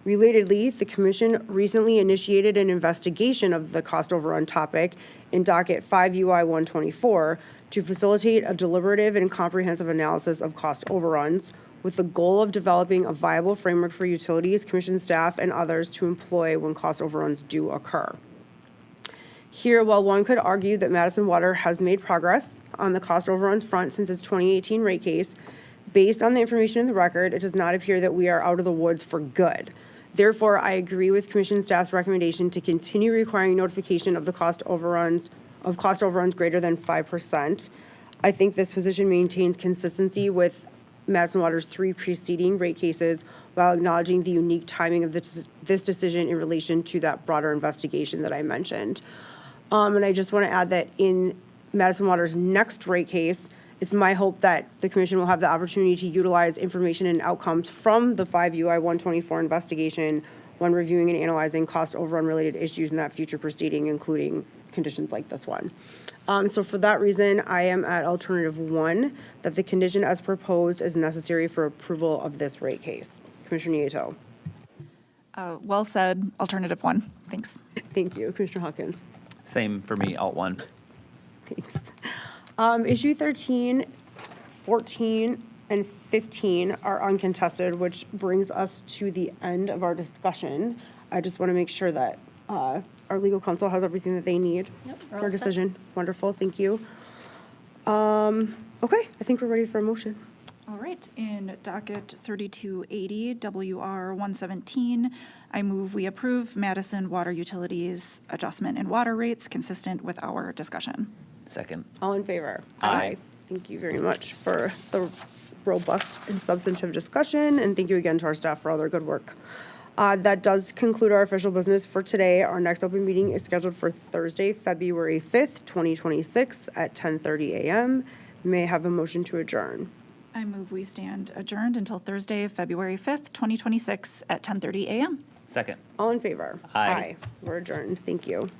D: Relatedly, the commission recently initiated an investigation of the cost overrun topic in docket 5 UI 124 to facilitate a deliberative and comprehensive analysis of cost overruns with the goal of developing a viable framework for utilities, commission staff, and others to employ when cost overruns do occur. Here, while one could argue that Madison Water has made progress on the cost overruns front since its 2018 rate case, based on the information in the record, it does not appear that we are out of the woods for good. Therefore, I agree with commission staff's recommendation to continue requiring notification of the cost overruns greater than 5%. I think this position maintains consistency with Madison Water's 3 preceding rate cases while acknowledging the unique timing of this decision in relation to that broader investigation that I mentioned. And I just want to add that in Madison Water's next rate case, it's my hope that the commission will have the opportunity to utilize information and outcomes from the 5 UI 124 investigation when reviewing and analyzing cost overrun related issues in that future proceeding, including conditions like this one. So for that reason, I am at alternative 1, that the condition as proposed is necessary for approval of this rate case. Commissioner Nieto.
B: Well said, alternative 1. Thanks.
D: Thank you. Commissioner Hawkins.
C: Same for me, alt 1.
D: Thanks. Issue 13, 14, and 15 are uncontested, which brings us to the end of our discussion. I just want to make sure that our legal counsel has everything that they need
E: Yep, we're
D: for
E: all
D: a
E: set.
D: decision. Wonderful, thank you. Okay, I think we're ready for a motion.
B: All right, in docket 3280 WR 117, I move we approve Madison Water Utilities adjustment in water rates consistent with our discussion.
C: Second.
D: All in favor?
C: Aye.
D: Thank you very much for the robust and substantive discussion, and thank you again to our staff for all their good work. That does conclude our official business for today. Our next open meeting is scheduled for Thursday, February 5th, 2026 at 10:30 a.m. May I have a motion to adjourn?
B: I move we stand adjourned until Thursday, February 5th, 2026 at 10:30 a.m.
C: Second.
D: All in favor?
C: Aye.
D: We're adjourned. Thank you.